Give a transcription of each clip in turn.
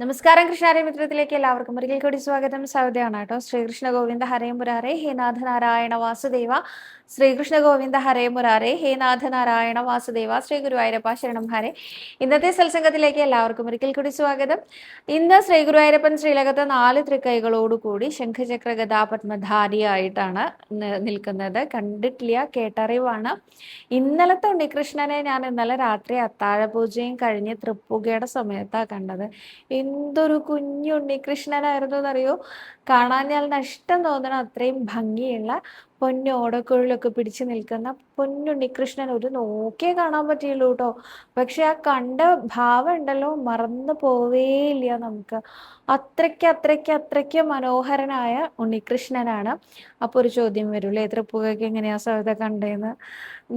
നമസ്കാരം കൃഷ്ണാരി മിത്രത്തിലേക്ക് എല്ലാവർക്കും ഒരിക്കൽ കൂടി സ്വാഗതം. സൗദയാണ് കേട്ടോ. ശ്രീകൃഷ്ണ ഗോവിന്ദ ഹരേ മുരാരേ ഹേ നാഥ നാരായണ വാസുദേവ. ശ്രീകൃഷ്ണ ഗോവിന്ദ ഹരേ മുരാരേ ഹേ നാഥ നാരായണ വാസുദേവ. ശ്രീ ഗുരുവായൂരപ്പ ശരണം ഹരേ. ഇന്നത്തെ സത്സംഗത്തിലേക്ക് എല്ലാവർക്കും ഒരിക്കൽ കൂടി സ്വാഗതം. ഇന്ന് ശ്രീ ഗുരുവായൂരപ്പൻ ശ്രീലകത്ത് 4 തൃക്കൈകളോടുകൂടി ശംഖചക്ര ഗദാപത്മധാരിയായിട്ടാണ് നിൽക്കുന്നത്. കണ്ടിട്ടില്ല, കേട്ടറിവാണ്. ഇന്നലത്തെ ഉണ്ണികൃഷ്ണനെ ഞാൻ ഇന്നലെ രാത്രി അത്താഴ പൂജയും കഴിഞ്ഞ് തൃപ്പുകയുടെ സമയത്താണ് കണ്ടത്. എന്തൊരു കുഞ്ഞു ഉണ്ണികൃഷ്ണനായിരുന്നു എന്നറിയോ. കാണാൻ ഞാൻ നഷ്ടം തോന്നണം. അത്രയും ഭംഗിയുള്ള പൊന്നോടക്കുഴലൊക്കെ പിടിച്ചു നിൽക്കുന്ന പൊന്നുണ്ണികൃഷ്ണൻ ഒരു നോക്കിയേ കാണാൻ പറ്റിയുള്ളൂ കേട്ടോ. പക്ഷെ ആ കണ്ട ഭാവം ഉണ്ടല്ലോ, മറന്നു പോവേയില്ല നമുക്ക്. അത്രയ്ക്ക് മനോഹരനായ ഉണ്ണികൃഷ്ണനാണ്. അപ്പൊ ഒരു ചോദ്യം വരൂല്ലേ, തൃപ്പുകയ്ക്ക് എങ്ങനെയാ സവിത കണ്ടേന്ന്.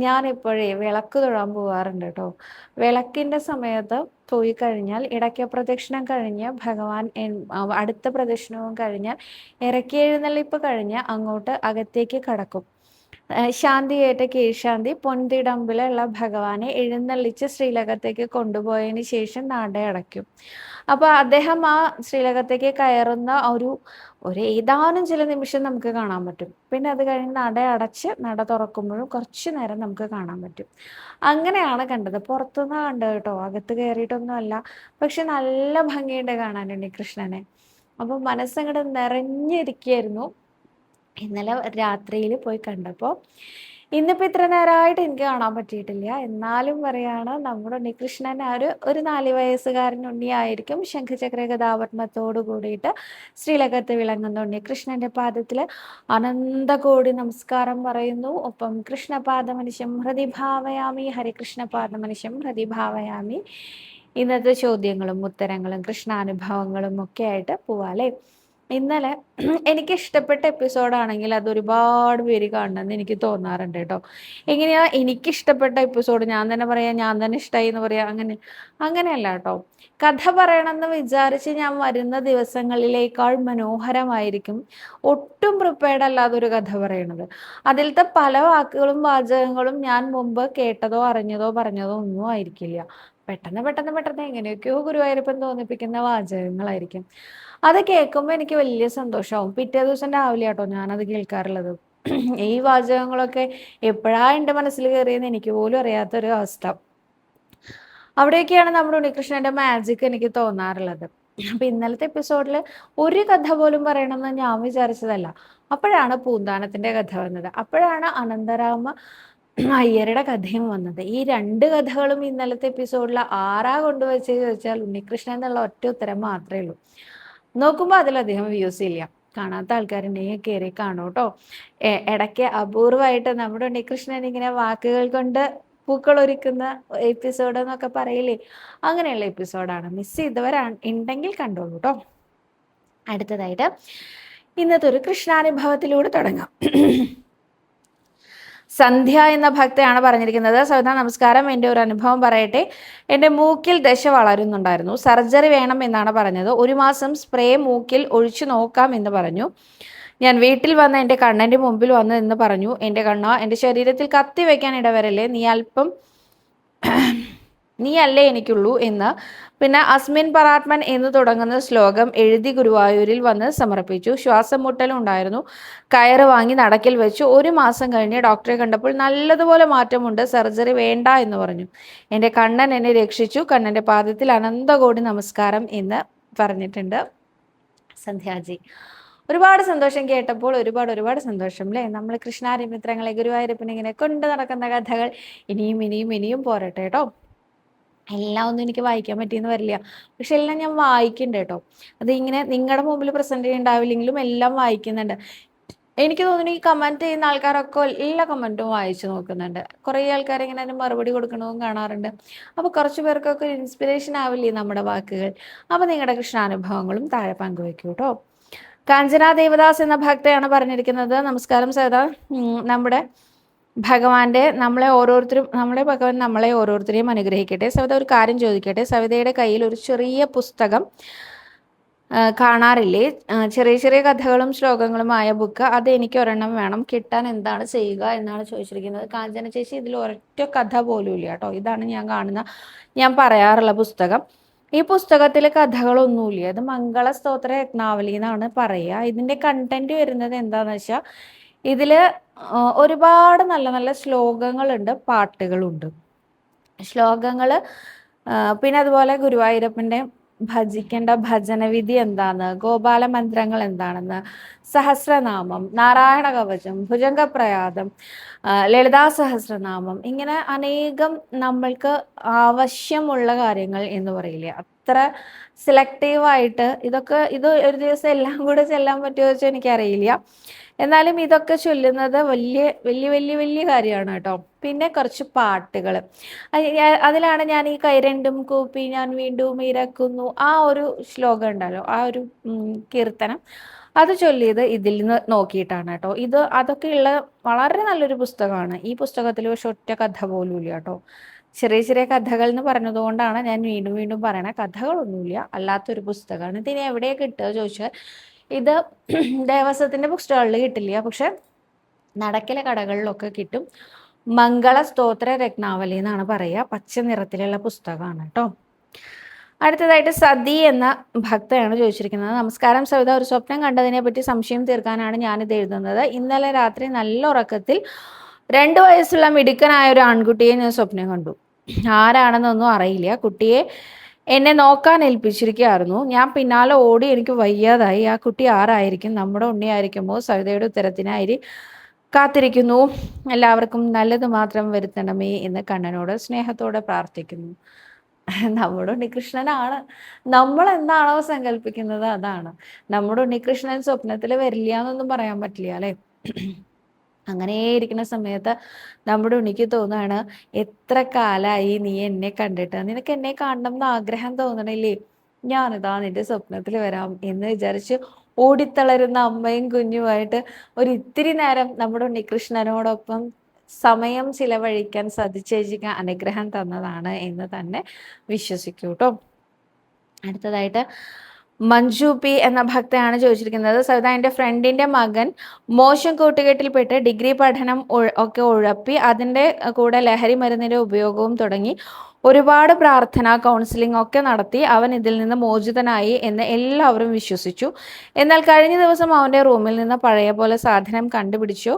ഞാനിപ്പോഴേ വിളക്ക് തൊഴാൻ പോവാറുണ്ട് കേട്ടോ. വിളക്കിന്റെ സമയത്ത് പോയി കഴിഞ്ഞാൽ ഇടയ്ക്ക് പ്രദക്ഷിണം കഴിഞ്ഞ് ഭഗവാൻ അടുത്ത പ്രദക്ഷിണവും കഴിഞ്ഞാൽ ഇറക്കി എഴുന്നള്ളിപ്പ് കഴിഞ്ഞ് അങ്ങോട്ട് അകത്തേക്ക് കടക്കും. ശാന്തിയേറ്റ കീഴ്ശാന്തി പൊൻതിടമ്പിലുള്ള ഭഗവാനെ എഴുന്നള്ളിച്ച് ശ്രീലകത്തേക്ക് കൊണ്ടുപോയതിന് ശേഷം നട അടയ്ക്കും. അപ്പൊ അദ്ദേഹം ആ ശ്രീലകത്തേക്ക് കയറുന്ന ഒരു ഏതാനും ചില നിമിഷം നമുക്ക് കാണാൻ പറ്റും. പിന്നെ അത് കഴിഞ്ഞ് നട അടച്ച് നട തുറക്കുമ്പോഴും കുറച്ചു നേരം നമുക്ക് കാണാൻ പറ്റും. അങ്ങനെയാണ് കണ്ടത്. പുറത്തുനിന്ന് കണ്ടത് കേട്ടോ, അകത്ത് കയറിയിട്ടൊന്നും അല്ല. പക്ഷെ നല്ല ഭംഗിയുണ്ട് കാണാനുണ്ട് കൃഷ്ണനെ. അപ്പൊ മനസ്സങ്ങോട്ട് നിറഞ്ഞിരിക്കുകയായിരുന്നു ഇന്നലെ രാത്രിയിൽ പോയി കണ്ടപ്പോൾ. ഇന്നിപ്പോൾ ഇത്ര നേരമായിട്ട് എനിക്ക് കാണാൻ പറ്റിയിട്ടില്ല. എന്നാലും പറയാണ്, നമ്മുടെ ഉണ്ണികൃഷ്ണൻ ഒരു 4 വയസ്സുകാരൻ ഉണ്ണിയായിരിക്കും. ശംഖചക്ര ഗദാപത്മത്തോട് കൂടിയിട്ട് ശ്രീലകത്ത് വിളങ്ങുന്ന ഉണ്ണികൃഷ്ണന്റെ പാദത്തിൽ അനന്തകോടി നമസ്കാരം പറയുന്നു. ഒപ്പം കൃഷ്ണപാദമനിശം ഹൃദി ഭാവയാമി, ഹരികൃഷ്ണപാദമനിശം ഹൃദി ഭാവയാമി. ഇന്നത്തെ ചോദ്യങ്ങളും ഉത്തരങ്ങളും കൃഷ്ണാനുഭവങ്ങളും ഒക്കെ ആയിട്ട് പോവാല്ലേ. ഇന്നലെ എനിക്ക് ഇഷ്ടപ്പെട്ട എപ്പിസോഡാണെങ്കിൽ അത് ഒരുപാട് പേര് കാണണമെന്ന് എനിക്ക് തോന്നാറുണ്ട് കേട്ടോ. എങ്ങനെയാ എനിക്കിഷ്ടപ്പെട്ട എപ്പിസോഡ് ഞാൻ തന്നെ പറയാം, ഞാൻ തന്നെ ഇഷ്ടമായി എന്ന് പറയാം, അങ്ങനെയല്ല കേട്ടോ. കഥ പറയണമെന്ന് വിചാരിച്ച് ഞാൻ വരുന്ന ദിവസങ്ങളിലേക്കാൾ മനോഹരമായിരിക്കും ഒട്ടും പ്രിപ്പയർഡ് അല്ലാതെ ഒരു കഥ പറയണത്. അതിലത്തെ പല വാക്കുകളും വാചകങ്ങളും ഞാൻ മുമ്പ് കേട്ടതോ അറിഞ്ഞതോ പറഞ്ഞതോ ഒന്നും ആയിരിക്കില്ല. പെട്ടെന്ന് എങ്ങനെയൊക്കെയോ ഗുരുവായൂരപ്പൻ തോന്നിപ്പിക്കുന്ന വാചകങ്ങളായിരിക്കും. അത് കേൾക്കുമ്പോൾ എനിക്ക് വലിയ സന്തോഷമാവും. പിറ്റേ ദിവസം രാവിലെ കേട്ടോ ഞാനത് കേൾക്കാറുള്ളത്. ഈ വാചകങ്ങളൊക്കെ എപ്പോഴാ എൻ്റെ മനസ്സിൽ കയറിയെന്ന് എനിക്ക് പോലും അറിയാത്തൊരു അവസ്ഥ. അവിടെയൊക്കെയാണ് നമ്മുടെ ഉണ്ണികൃഷ്ണന്റെ മാജിക് എനിക്ക് തോന്നാറുള്ളത്. അപ്പൊ ഇന്നലത്തെ എപ്പിസോഡിൽ ഒരു കഥ പോലും പറയണമെന്ന് ഞാൻ വിചാരിച്ചതല്ല. അപ്പോഴാണ് പൂന്താനത്തിന്റെ കഥ വന്നത്. അപ്പോഴാണ് അനന്തരാമ അയ്യരുടെ കഥയും വന്നത്. ഈ 2 കഥകളും ഇന്നലത്തെ എപ്പിസോഡിൽ ആരാ കൊണ്ടുവച്ചത് ചോദിച്ചാൽ ഉണ്ണികൃഷ്ണൻ എന്നുള്ള ഒറ്റ ഉത്തരം മാത്രമേ ഉള്ളൂ. നോക്കുമ്പോൾ അതിലധികം വ്യൂസ് ഇല്ല. കാണാത്ത ആൾക്കാരുണ്ടെങ്കിൽ കയറി കാണൂ കേട്ടോ. ഇടയ്ക്ക് അപൂർവമായിട്ട് നമ്മുടെ ഉണ്ണികൃഷ്ണൻ ഇങ്ങനെ വാക്കുകൾ കൊണ്ട് പൂക്കൾ ഒരുക്കുന്ന എപ്പിസോഡ് എന്നൊക്കെ പറയില്ലേ, അങ്ങനെയുള്ള എപ്പിസോഡാണ്. മിസ് ചെയ്തവരാണ് ഉണ്ടെങ്കിൽ കണ്ടോളൂ കേട്ടോ. അടുത്തതായിട്ട് ഇന്നത്തെ ഒരു കൃഷ്ണാനുഭവത്തിലൂടെ തുടങ്ങാം. സന്ധ്യ എന്ന ഭക്തയാണ് പറഞ്ഞിരിക്കുന്നത്. സൗദ നമസ്കാരം, എൻ്റെ ഒരു അനുഭവം പറയട്ടെ. എൻ്റെ മൂക്കിൽ ദശ വളരുന്നുണ്ടായിരുന്നു. സർജറി വേണം എന്നാണ് പറഞ്ഞത്. 1 മാസം സ്പ്രേ മൂക്കിൽ ഒഴിച്ചു നോക്കാം എന്ന് പറഞ്ഞു. ഞാൻ വീട്ടിൽ വന്ന് എൻ്റെ കണ്ണൻ്റെ മുമ്പിൽ വന്ന് എന്ന് പറഞ്ഞു, എൻ്റെ കണ്ണ, എൻ്റെ ശരീരത്തിൽ കത്തി വയ്ക്കാൻ ഇടവരല്ലേ, നീ അല്ലേ എനിക്കുള്ളൂ എന്ന്. പിന്നെ അസ്മിൻ പറാത്മൻ എന്ന് തുടങ്ങുന്ന ശ്ലോകം എഴുതി ഗുരുവായൂരിൽ വന്ന് സമർപ്പിച്ചു. ശ്വാസം മുട്ടലും ഉണ്ടായിരുന്നു. കയറ് വാങ്ങി നടക്കിൽ വെച്ചു. 1 മാസം കഴിഞ്ഞ് ഡോക്ടറെ കണ്ടപ്പോൾ നല്ലതുപോലെ മാറ്റമുണ്ട്, സർജറി വേണ്ട എന്ന് പറഞ്ഞു. എൻ്റെ കണ്ണൻ എന്നെ രക്ഷിച്ചു. കണ്ണൻ്റെ പാദത്തിൽ അനന്തകോടി നമസ്കാരം എന്ന് പറഞ്ഞിട്ടുണ്ട് സന്ധ്യാജി. ഒരുപാട് സന്തോഷം കേട്ടപ്പോൾ, ഒരുപാട് സന്തോഷം അല്ലേ. നമ്മൾ കൃഷ്ണാരി മിത്രങ്ങളെ ഗുരുവായൂരപ്പനെ ഇങ്ങനെ കൊണ്ട് നടക്കുന്ന കഥകൾ ഇനിയും പോരട്ടെ കേട്ടോ. എല്ലാം ഒന്നും എനിക്ക് വായിക്കാൻ പറ്റിയെന്ന് വരില്ല, പക്ഷെ എല്ലാം ഞാൻ വായിക്കുന്നുണ്ട് കേട്ടോ. അത് ഇങ്ങനെ നിങ്ങളുടെ മുമ്പിൽ പ്രസന്റ് ചെയ്യുന്നുണ്ടാവില്ലെങ്കിലും എല്ലാം വായിക്കുന്നുണ്ട്. എനിക്ക് തോന്നുന്നു ഈ കമന്റ് ചെയ്യുന്ന ആൾക്കാരൊക്കെ എല്ലാ കമന്റും വായിച്ചു നോക്കുന്നുണ്ട്. കുറേ ആൾക്കാർ ഇങ്ങനെ അതിന് മറുപടി കൊടുക്കണവും കാണാറുണ്ട്. അപ്പൊ കുറച്ചു പേർക്കൊക്കെ ഒരു ഇൻസ്പിറേഷൻ ആവില്ലേ നമ്മുടെ വാക്കുകൾ. അപ്പൊ നിങ്ങളുടെ കൃഷ്ണാനുഭവങ്ങളും താഴെ പങ്കുവെക്കൂ കേട്ടോ. കാഞ്ചന ദേവദാസ് എന്ന ഭക്തയാണ് പറഞ്ഞിരിക്കുന്നത്. നമസ്കാരം സവിത. നമ്മുടെ ഭഗവാന്റെ ഭഗവാൻ നമ്മളെ ഓരോരുത്തരെയും അനുഗ്രഹിക്കട്ടെ. സവിത ഒരു കാര്യം ചോദിക്കട്ടെ. സവിതയുടെ കയ്യിൽ ഒരു ചെറിയ പുസ്തകം കാണാറില്ലേ, ചെറിയ കഥകളും ശ്ലോകങ്ങളുമായ ബുക്ക്, അത് എനിക്ക് ഒരെണ്ണം വേണം, കിട്ടാൻ എന്താണ് ചെയ്യുക എന്നാണ് ചോദിച്ചിരിക്കുന്നത്. കാഞ്ചന ചേച്ചി, ഇതിൽ ഒരൊറ്റ കഥ പോലും ഇല്ല കേട്ടോ. ഇതാണ് ഞാൻ പറയാറുള്ള പുസ്തകം. ഈ പുസ്തകത്തിൽ കഥകളൊന്നുമില്ല. ഇത് മംഗളസ്തോത്ര രത്നാവലി എന്നാണ് പറയുക. ഇതിൻ്റെ കണ്ടന്റ് വരുന്നത് എന്താണെന്ന് വെച്ചാൽ ഇതിൽ ഒരുപാട് നല്ല നല്ല ശ്ലോകങ്ങളുണ്ട്, പാട്ടുകളുണ്ട്. ശ്ലോകങ്ങൾ പിന്നെ അതുപോലെ ഗുരുവായൂരപ്പൻ്റെ ഭജിക്കേണ്ട ഭജനവിധി എന്താന്ന്, ഗോപാല മന്ത്രങ്ങൾ എന്താണെന്ന്, സഹസ്രനാമം, നാരായണ കവചം, ഭുജംഗപ്രയാദം, ലളിതാ സഹസ്രനാമം, ഇങ്ങനെ അനേകം നമ്മൾക്ക് ആവശ്യമുള്ള കാര്യങ്ങൾ എന്ന് പറയില്ലേ, അത്ര സെലക്റ്റീവായിട്ട് ഇത് ഒരു ദിവസം എല്ലാം കൂടെ ചെല്ലാൻ പറ്റുമോ വെച്ചാൽ എനിക്കറിയില്ല. എന്നാലും ഇതൊക്കെ ചൊല്ലുന്നത് വലിയ വലിയ വലിയ വലിയ കാര്യമാണ് കേട്ടോ. പിന്നെ കുറച്ച് പാട്ടുകൾ, അതിലാണ് ഞാൻ ഈ കൈ രണ്ടും കൂപ്പി ഞാൻ വീണ്ടും ഇരക്കുന്നു ആ ഒരു ശ്ലോകം ഉണ്ടല്ലോ, ആ ഒരു കീർത്തനം, അത് ചൊല്ലിയത് ഇതിൽ നിന്ന് നോക്കിയിട്ടാണ് കേട്ടോ. അതൊക്കെയുള്ള വളരെ നല്ലൊരു പുസ്തകമാണ്. ഈ പുസ്തകത്തിൽ പക്ഷെ ഒറ്റ കഥ പോലും ഇല്ല കേട്ടോ. ചെറിയ ചെറിയ കഥകൾ എന്ന് പറഞ്ഞതുകൊണ്ടാണ് ഞാൻ വീണ്ടും വീണ്ടും പറയണത്. കഥകളൊന്നുമില്ല, അല്ലാത്തൊരു പുസ്തകമാണ്. ഇതിന് എവിടെയാണ് കിട്ടുക ചോദിച്ചാൽ ഇത് ദേവസ്വത്തിൻ്റെ ബുക്ക് സ്റ്റാളിൽ കിട്ടില്ല, പക്ഷെ നടക്കിലെ കടകളിലൊക്കെ കിട്ടും. മംഗള സ്തോത്ര രത്നാവലി എന്നാണ് പറയുക. പച്ച നിറത്തിലുള്ള പുസ്തകമാണ് കേട്ടോ. അടുത്തതായിട്ട് സതി എന്ന ഭക്തയാണ് ചോദിച്ചിരിക്കുന്നത്. നമസ്കാരം സവിത, ഒരു സ്വപ്നം കണ്ടതിനെ പറ്റി സംശയം തീർക്കാനാണ് ഞാനിത് എഴുതുന്നത്. ഇന്നലെ രാത്രി നല്ല ഉറക്കത്തിൽ 2 വയസ്സുള്ള മിടുക്കനായ ഒരു ആൺകുട്ടിയെ ഞാൻ സ്വപ്നം കണ്ടു. ആരാണെന്നൊന്നും അറിയില്ല. കുട്ടിയെ എന്നെ നോക്കാൻ ഏൽപ്പിച്ചിരിക്കുകയായിരുന്നു. ഞാൻ പിന്നാലെ ഓടി, എനിക്ക് വയ്യാതായി. ആ കുട്ടി ആരായിരിക്കും? നമ്മുടെ ഉണ്ണിയായിരിക്കുമോ? സവിതയുടെ ഉത്തരത്തിനായി കാത്തിരിക്കുന്നു. എല്ലാവർക്കും നല്ലത് മാത്രം വരുത്തണമേ എന്ന് കണ്ണനോട് സ്നേഹത്തോടെ പ്രാർത്ഥിക്കുന്നു. നമ്മുടെ ഉണ്ണികൃഷ്ണനാണ്. നമ്മൾ എന്താണോ സങ്കല്പിക്കുന്നത് അതാണ്. നമ്മുടെ ഉണ്ണികൃഷ്ണൻ സ്വപ്നത്തിൽ വരില്ല എന്നൊന്നും പറയാൻ പറ്റില്ല അല്ലേ. അങ്ങനെ ഇരിക്കുന്ന സമയത്ത് നമ്മുടെ ഉണ്ണിക്ക് തോന്നുകയാണ്, എത്ര കാലമായി നീ എന്നെ കണ്ടിട്ട്, നിനക്ക് എന്നെ കാണണം എന്ന് ആഗ്രഹം തോന്നണില്ലേ, ഞാനിതാ നിന്റെ സ്വപ്നത്തിൽ വരാം എന്ന് വിചാരിച്ച് ഓടിത്തളരുന്ന അമ്മയും കുഞ്ഞുമായിട്ട് ഇത്തിരി നേരം നമ്മുടെ ഉണ്ണികൃഷ്ണനോടൊപ്പം സമയം ചിലവഴിക്കാൻ സതിച്ചേച്ചിക്ക് അനുഗ്രഹം തന്നതാണ് എന്ന് തന്നെ വിശ്വസിക്കൂ കേട്ടോ. അടുത്തതായിട്ട് മഞ്ജു പി എന്ന ഭക്തയാണ് ചോദിച്ചിരിക്കുന്നത്. സവിത, എൻ്റെ ഫ്രണ്ടിൻ്റെ മകൻ മോശം കൂട്ടുകെട്ടിൽപ്പെട്ട് ഡിഗ്രി പഠനം ഒക്കെ ഉഴപ്പി അതിൻ്റെ കൂടെ ലഹരി മരുന്നിൻ്റെ ഉപയോഗവും തുടങ്ങി. ഒരുപാട് പ്രാർത്ഥന, കൗൺസിലിംഗ് ഒക്കെ നടത്തി അവൻ ഇതിൽ നിന്ന് മോചിതനായി എന്ന് എല്ലാവരും വിശ്വസിച്ചു. എന്നാൽ കഴിഞ്ഞ ദിവസം അവൻ്റെ റൂമിൽ നിന്ന് പഴയ പോലെ സാധനം കണ്ടുപിടിച്ചു.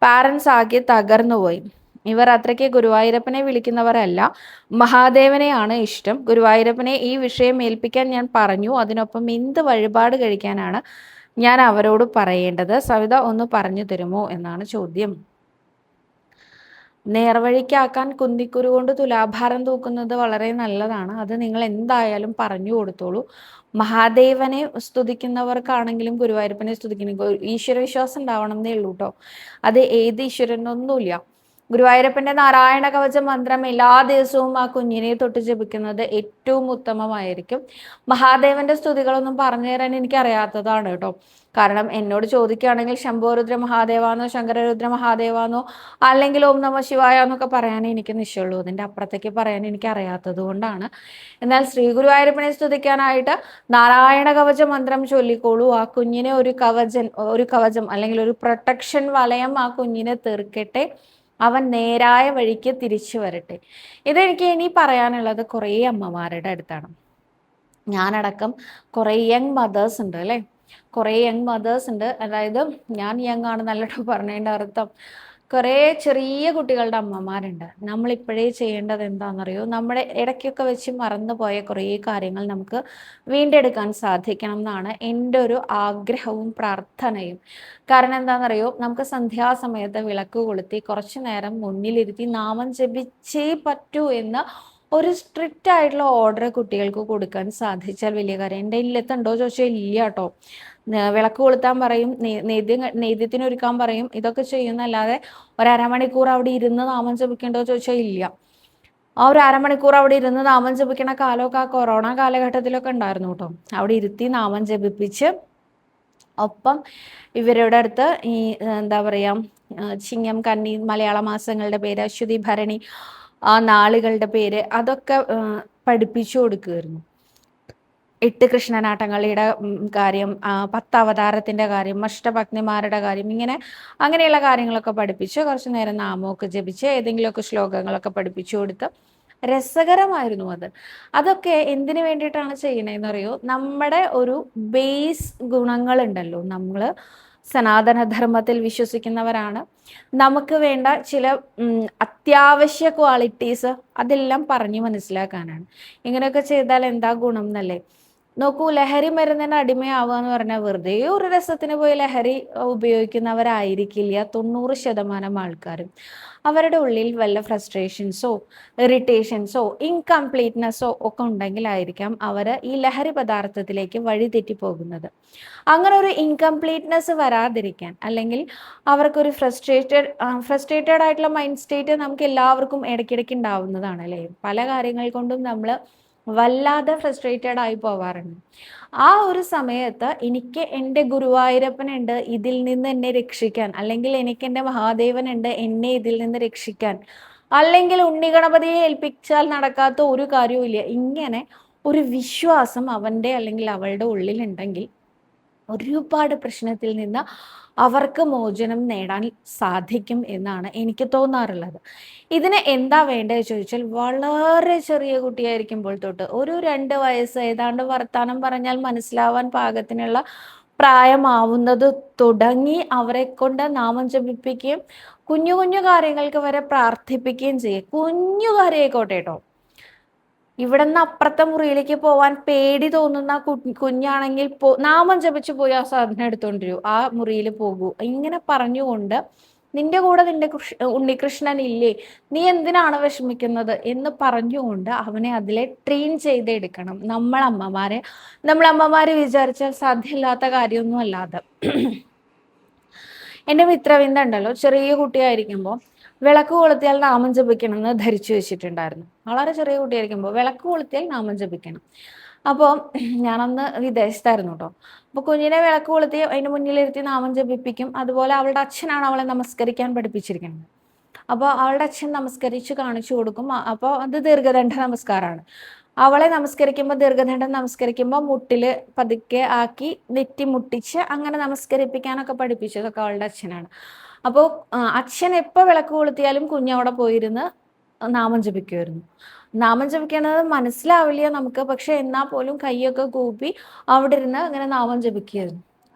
പാരൻസ് ആകെ തകർന്നുപോയി. ഇവർ അത്രയ്ക്ക് ഗുരുവായൂരപ്പനെ വിളിക്കുന്നവരല്ല, മഹാദേവനെയാണ് ഇഷ്ടം. ഗുരുവായൂരപ്പനെ ഈ വിഷയം ഏൽപ്പിക്കാൻ ഞാൻ പറഞ്ഞു. അതിനൊപ്പം എന്ത് വഴിപാട് കഴിക്കാനാണ് ഞാൻ അവരോട് പറയേണ്ടത്? സവിത ഒന്ന് പറഞ്ഞു തരുമോ എന്നാണ് ചോദ്യം. നേർവഴിക്കാക്കാൻ കുന്തിക്കുരു കൊണ്ട് തുലാഭാരം തൂക്കുന്നത് വളരെ നല്ലതാണ്. അത് നിങ്ങൾ എന്തായാലും പറഞ്ഞു കൊടുത്തോളൂ. മഹാദേവനെ സ്തുതിക്കുന്നവർക്കാണെങ്കിലും ഗുരുവായൂരപ്പനെ സ്തുതിക്കുന്ന ഈശ്വരവിശ്വാസം ഉണ്ടാവണം എന്നേ ഉള്ളൂ കേട്ടോ. അത് ഏത് ഈശ്വരനൊന്നുമില്ല. ഗുരുവായൂരപ്പൻ്റെ നാരായണ കവച മന്ത്രം എല്ലാ ദിവസവും ആ കുഞ്ഞിനെ തൊട്ട് ജപിക്കുന്നത് ഏറ്റവും ഉത്തമമായിരിക്കും. മഹാദേവന്റെ സ്തുതികളൊന്നും പറഞ്ഞു തരാൻ എനിക്ക് അറിയാത്തതാണ് കേട്ടോ. കാരണം എന്നോട് ചോദിക്കുകയാണെങ്കിൽ ശംഭോരുദ്ര മഹാദേവാന്നോ ശങ്കരരുദ്ര മഹാദേവാന്നോ അല്ലെങ്കിൽ ഓം നമ ശിവായ എന്നൊക്കെ പറയാനേ എനിക്ക് നിശ്ചയുള്ളൂ. അതിൻ്റെ അപ്പുറത്തേക്ക് പറയാൻ എനിക്ക് അറിയാത്തത് കൊണ്ടാണ്. എന്നാൽ ശ്രീ ഗുരുവായൂരപ്പനെ സ്തുതിക്കാനായിട്ട് നാരായണ കവച മന്ത്രം ചൊല്ലിക്കോളൂ. ആ കുഞ്ഞിനെ ഒരു കവചം അല്ലെങ്കിൽ ഒരു പ്രൊട്ടക്ഷൻ വലയം ആ കുഞ്ഞിനെ തീർക്കട്ടെ. അവൻ നേരായ വഴിക്ക് തിരിച്ചു വരട്ടെ. ഇതെനിക്ക് ഇനി പറയാനുള്ളത് കുറേ അമ്മമാരുടെ അടുത്താണ്. ഞാനടക്കം കുറേ യങ് മദേഴ്സ് ഉണ്ട് അല്ലേ. കുറേ യങ് മദേഴ്സ് ഉണ്ട്. അതായത് ഞാൻ യങ് ആണ് നല്ലട്ടോ പറഞ്ഞതിൻ്റെ അർത്ഥം. കുറേ ചെറിയ കുട്ടികളുടെ അമ്മമാരുണ്ട്. നമ്മളിപ്പോഴേ ചെയ്യേണ്ടത് എന്താണെന്നറിയോ? നമ്മുടെ ഇടയ്ക്കൊക്കെ വെച്ച് മറന്നുപോയ കുറേ കാര്യങ്ങൾ നമുക്ക് വീണ്ടെടുക്കാൻ സാധിക്കണം എന്നാണ് എൻ്റെ ഒരു ആഗ്രഹവും പ്രാർത്ഥനയും. കാരണം എന്താണെന്നറിയോ? നമുക്ക് സന്ധ്യാസമയത്ത് വിളക്ക് കൊളുത്തി കുറച്ചു നേരം മുന്നിലിരുത്തി നാമം ജപിച്ചേ പറ്റൂ എന്ന് ഒരു സ്ട്രിക്റ്റ് ആയിട്ടുള്ള ഓർഡർ കുട്ടികൾക്ക് കൊടുക്കാൻ സാധിച്ചാൽ വലിയ കാര്യം. എൻ്റെ ഇല്ലത്തുണ്ടോ ചോദിച്ചാൽ ഇല്ല കേട്ടോ. വിളക്ക് കൊളുത്താൻ പറയും, നെയ്ദ്യത്തിന് ഒരുക്കാൻ പറയും, ഇതൊക്കെ ചെയ്യുന്നല്ലാതെ ഒരമണിക്കൂർ അവിടെ ഇരുന്ന് നാമം ജപിക്കണ്ടോ ചോദിച്ചാൽ ഇല്ല. ആ ഒരു അരമണിക്കൂർ അവിടെ ഇരുന്ന് നാമം ജപിക്കണ കാലമൊക്കെ ആ കൊറോണ കാലഘട്ടത്തിലൊക്കെ ഉണ്ടായിരുന്നു കേട്ടോ. അവിടെ ഇരുത്തി നാമം ജപിപ്പിച്ച് ഒപ്പം ഇവരുടെ അടുത്ത് ഈ എന്താ പറയുക, ചിങ്ങം, കന്നി, മലയാള മാസങ്ങളുടെ പേര്, അശ്വതി, ഭരണി, ആ നാളുകളുടെ പേര് അതൊക്കെ പഠിപ്പിച്ചു കൊടുക്കുമായിരുന്നു. 8 കൃഷ്ണനാട്ടങ്ങളിയുടെ കാര്യം, 10 അവതാരത്തിൻ്റെ കാര്യം, അഷ്ടഭഗ്നിമാരുടെ കാര്യം, അങ്ങനെയുള്ള കാര്യങ്ങളൊക്കെ പഠിപ്പിച്ച് കുറച്ച് നേരം നാമമൊക്കെ ജപിച്ച് ഏതെങ്കിലുമൊക്കെ ശ്ലോകങ്ങളൊക്കെ പഠിപ്പിച്ചു കൊടുത്ത് രസകരമായിരുന്നു അത്. അതൊക്കെ എന്തിനു വേണ്ടിയിട്ടാണ് ചെയ്യണേന്ന് അറിയോ? നമ്മുടെ ഒരു ബേസ് ഗുണങ്ങളുണ്ടല്ലോ, നമ്മള് സനാതനധർമ്മത്തിൽ വിശ്വസിക്കുന്നവരാണ്. നമുക്ക് വേണ്ട ചില അത്യാവശ്യ ക്വാളിറ്റീസ് അതെല്ലാം പറഞ്ഞു മനസ്സിലാക്കാനാണ്. ഇങ്ങനെയൊക്കെ ചെയ്താൽ എന്താ ഗുണം എന്നല്ലേ? നോക്കൂ, ലഹരി മരുന്നിന് അടിമയാവുക എന്ന് പറഞ്ഞാൽ വെറുതെ ഒരു രസത്തിന് പോയി ലഹരി ഉപയോഗിക്കുന്നവരായിരിക്കില്ല 90% ആൾക്കാരും. അവരുടെ ഉള്ളിൽ വല്ല ഫ്രസ്ട്രേഷൻസോ ഇറിറ്റേഷൻസോ ഇൻകംപ്ലീറ്റ്നെസ്സോ ഒക്കെ ഉണ്ടെങ്കിലായിരിക്കാം അവർ ഈ ലഹരി പദാർത്ഥത്തിലേക്ക് വഴിതെറ്റി പോകുന്നത്. അങ്ങനെ ഒരു ഇൻകംപ്ലീറ്റ്നെസ് വരാതിരിക്കാൻ, അല്ലെങ്കിൽ അവർക്കൊരു ഫ്രസ്ട്രേറ്റഡ് ആയിട്ടുള്ള മൈൻഡ് സ്റ്റേറ്റ് നമുക്ക് എല്ലാവർക്കും ഇടയ്ക്കിടയ്ക്ക് ഉണ്ടാവുന്നതാണ് അല്ലേ? പല കാര്യങ്ങൾ കൊണ്ടും നമ്മൾ വല്ലാതെ ഫ്രസ്ട്രേറ്റഡ് ആയി പോവാറുണ്ട്. ആ ഒരു സമയത്ത് എനിക്ക് എൻ്റെ ഗുരുവായൂരപ്പനുണ്ട് ഇതിൽ നിന്ന് എന്നെ രക്ഷിക്കാൻ, അല്ലെങ്കിൽ എനിക്ക് എൻ്റെ മഹാദേവനുണ്ട് എന്നെ ഇതിൽ നിന്ന് രക്ഷിക്കാൻ, അല്ലെങ്കിൽ ഉണ്ണിഗണപതിയെ ഏൽപ്പിച്ചാൽ നടക്കാത്ത ഒരു കാര്യവുമില്ല, ഇങ്ങനെ ഒരു വിശ്വാസം അവൻ്റെ അല്ലെങ്കിൽ അവളുടെ ഉള്ളിലുണ്ടെങ്കിൽ ഒരുപാട് പ്രശ്നത്തിൽ നിന്ന് അവർക്ക് മോചനം നേടാൻ സാധിക്കും എന്നാണ് എനിക്ക് തോന്നാറുള്ളത്. ഇതിന് എന്താ വേണ്ടത് ചോദിച്ചാൽ, വളരെ ചെറിയ കുട്ടിയായിരിക്കുമ്പോൾ തൊട്ട് ഒരു 2 വയസ്സ് ഏതാണ്ട് വർത്താനം പറഞ്ഞാൽ മനസ്സിലാവാൻ പാകത്തിനുള്ള പ്രായമാവുന്നത് തുടങ്ങി അവരെ കൊണ്ട് നാമം ജപിപ്പിക്കുകയും കുഞ്ഞു കുഞ്ഞു കാര്യങ്ങൾക്ക് വരെ പ്രാർത്ഥിപ്പിക്കുകയും ചെയ്യും. കുഞ്ഞു കാര്യമായിക്കോട്ടെ കേട്ടോ. ഇവിടുന്ന് അപ്പുറത്തെ മുറിയിലേക്ക് പോവാൻ പേടി തോന്നുന്ന കുഞ്ഞാണെങ്കിൽ നാമം ജപിച്ചു പോയി ആ സാധനം എടുത്തോണ്ടിരൂ, ആ മുറിയിൽ പോകൂ, ഇങ്ങനെ പറഞ്ഞുകൊണ്ട് നിന്റെ കൂടെ നിന്റെ ഉണ്ണികൃഷ്ണൻ ഇല്ലേ, നീ എന്തിനാണ് വിഷമിക്കുന്നത് എന്ന് പറഞ്ഞുകൊണ്ട് അവനെ അതിലെ ട്രെയിൻ ചെയ്തെടുക്കണം. നമ്മളമ്മമാര് വിചാരിച്ചാൽ സാധ്യമില്ലാത്ത കാര്യമൊന്നും അല്ലാതെ. എൻ്റെ മിത്രവിന്ദ ഉണ്ടല്ലോ, ചെറിയ കുട്ടിയായിരിക്കുമ്പോൾ വിളക്ക് കൊളുത്തിയാൽ നാമം ജപിക്കണം എന്ന് ധരിച്ചു വെച്ചിട്ടുണ്ടായിരുന്നു. വളരെ ചെറിയ കുട്ടിയായിരിക്കുമ്പോൾ വിളക്ക് കൊളുത്തിയാൽ നാമം ജപിക്കണം. അപ്പോൾ ഞാനന്ന് വിദേശത്തായിരുന്നു കേട്ടോ. അപ്പോൾ കുഞ്ഞിനെ വിളക്ക് കൊളുത്തി അതിന് മുന്നിലിരുത്തി നാമം ജപിപ്പിക്കും. അതുപോലെ അവളുടെ അച്ഛനാണ് അവളെ നമസ്കരിക്കാൻ പഠിപ്പിച്ചിരിക്കുന്നത്. അപ്പോൾ അവളുടെ അച്ഛൻ നമസ്കരിച്ച് കാണിച്ചു കൊടുക്കും. അപ്പോൾ അത് ദീർഘദണ്ഡ നമസ്കാരമാണ്. അവളെ നമസ്കരിക്കുമ്പോൾ ദീർഘദണ്ഡം നമസ്കരിക്കുമ്പോൾ മുട്ടില് പതുക്കെ ആക്കി നെറ്റി മുട്ടിച്ച് അങ്ങനെ നമസ്കരിപ്പിക്കാനൊക്കെ പഠിപ്പിച്ചതൊക്കെ അവളുടെ അച്ഛനാണ്. അപ്പോൾ അച്ഛൻ എപ്പോൾ വിളക്ക് കൊളുത്തിയാലും കുഞ്ഞവിടെ പോയിരുന്ന് നാമം ജപിക്കുമായിരുന്നു. നാമം ജപിക്കുന്നത് മനസ്സിലാവില്ല നമുക്ക്, പക്ഷെ എന്നാൽ പോലും കൈയൊക്കെ കൂപ്പി അവിടെ ഇരുന്ന് ഇങ്ങനെ നാമം ജപിക്കുമായിരുന്നു.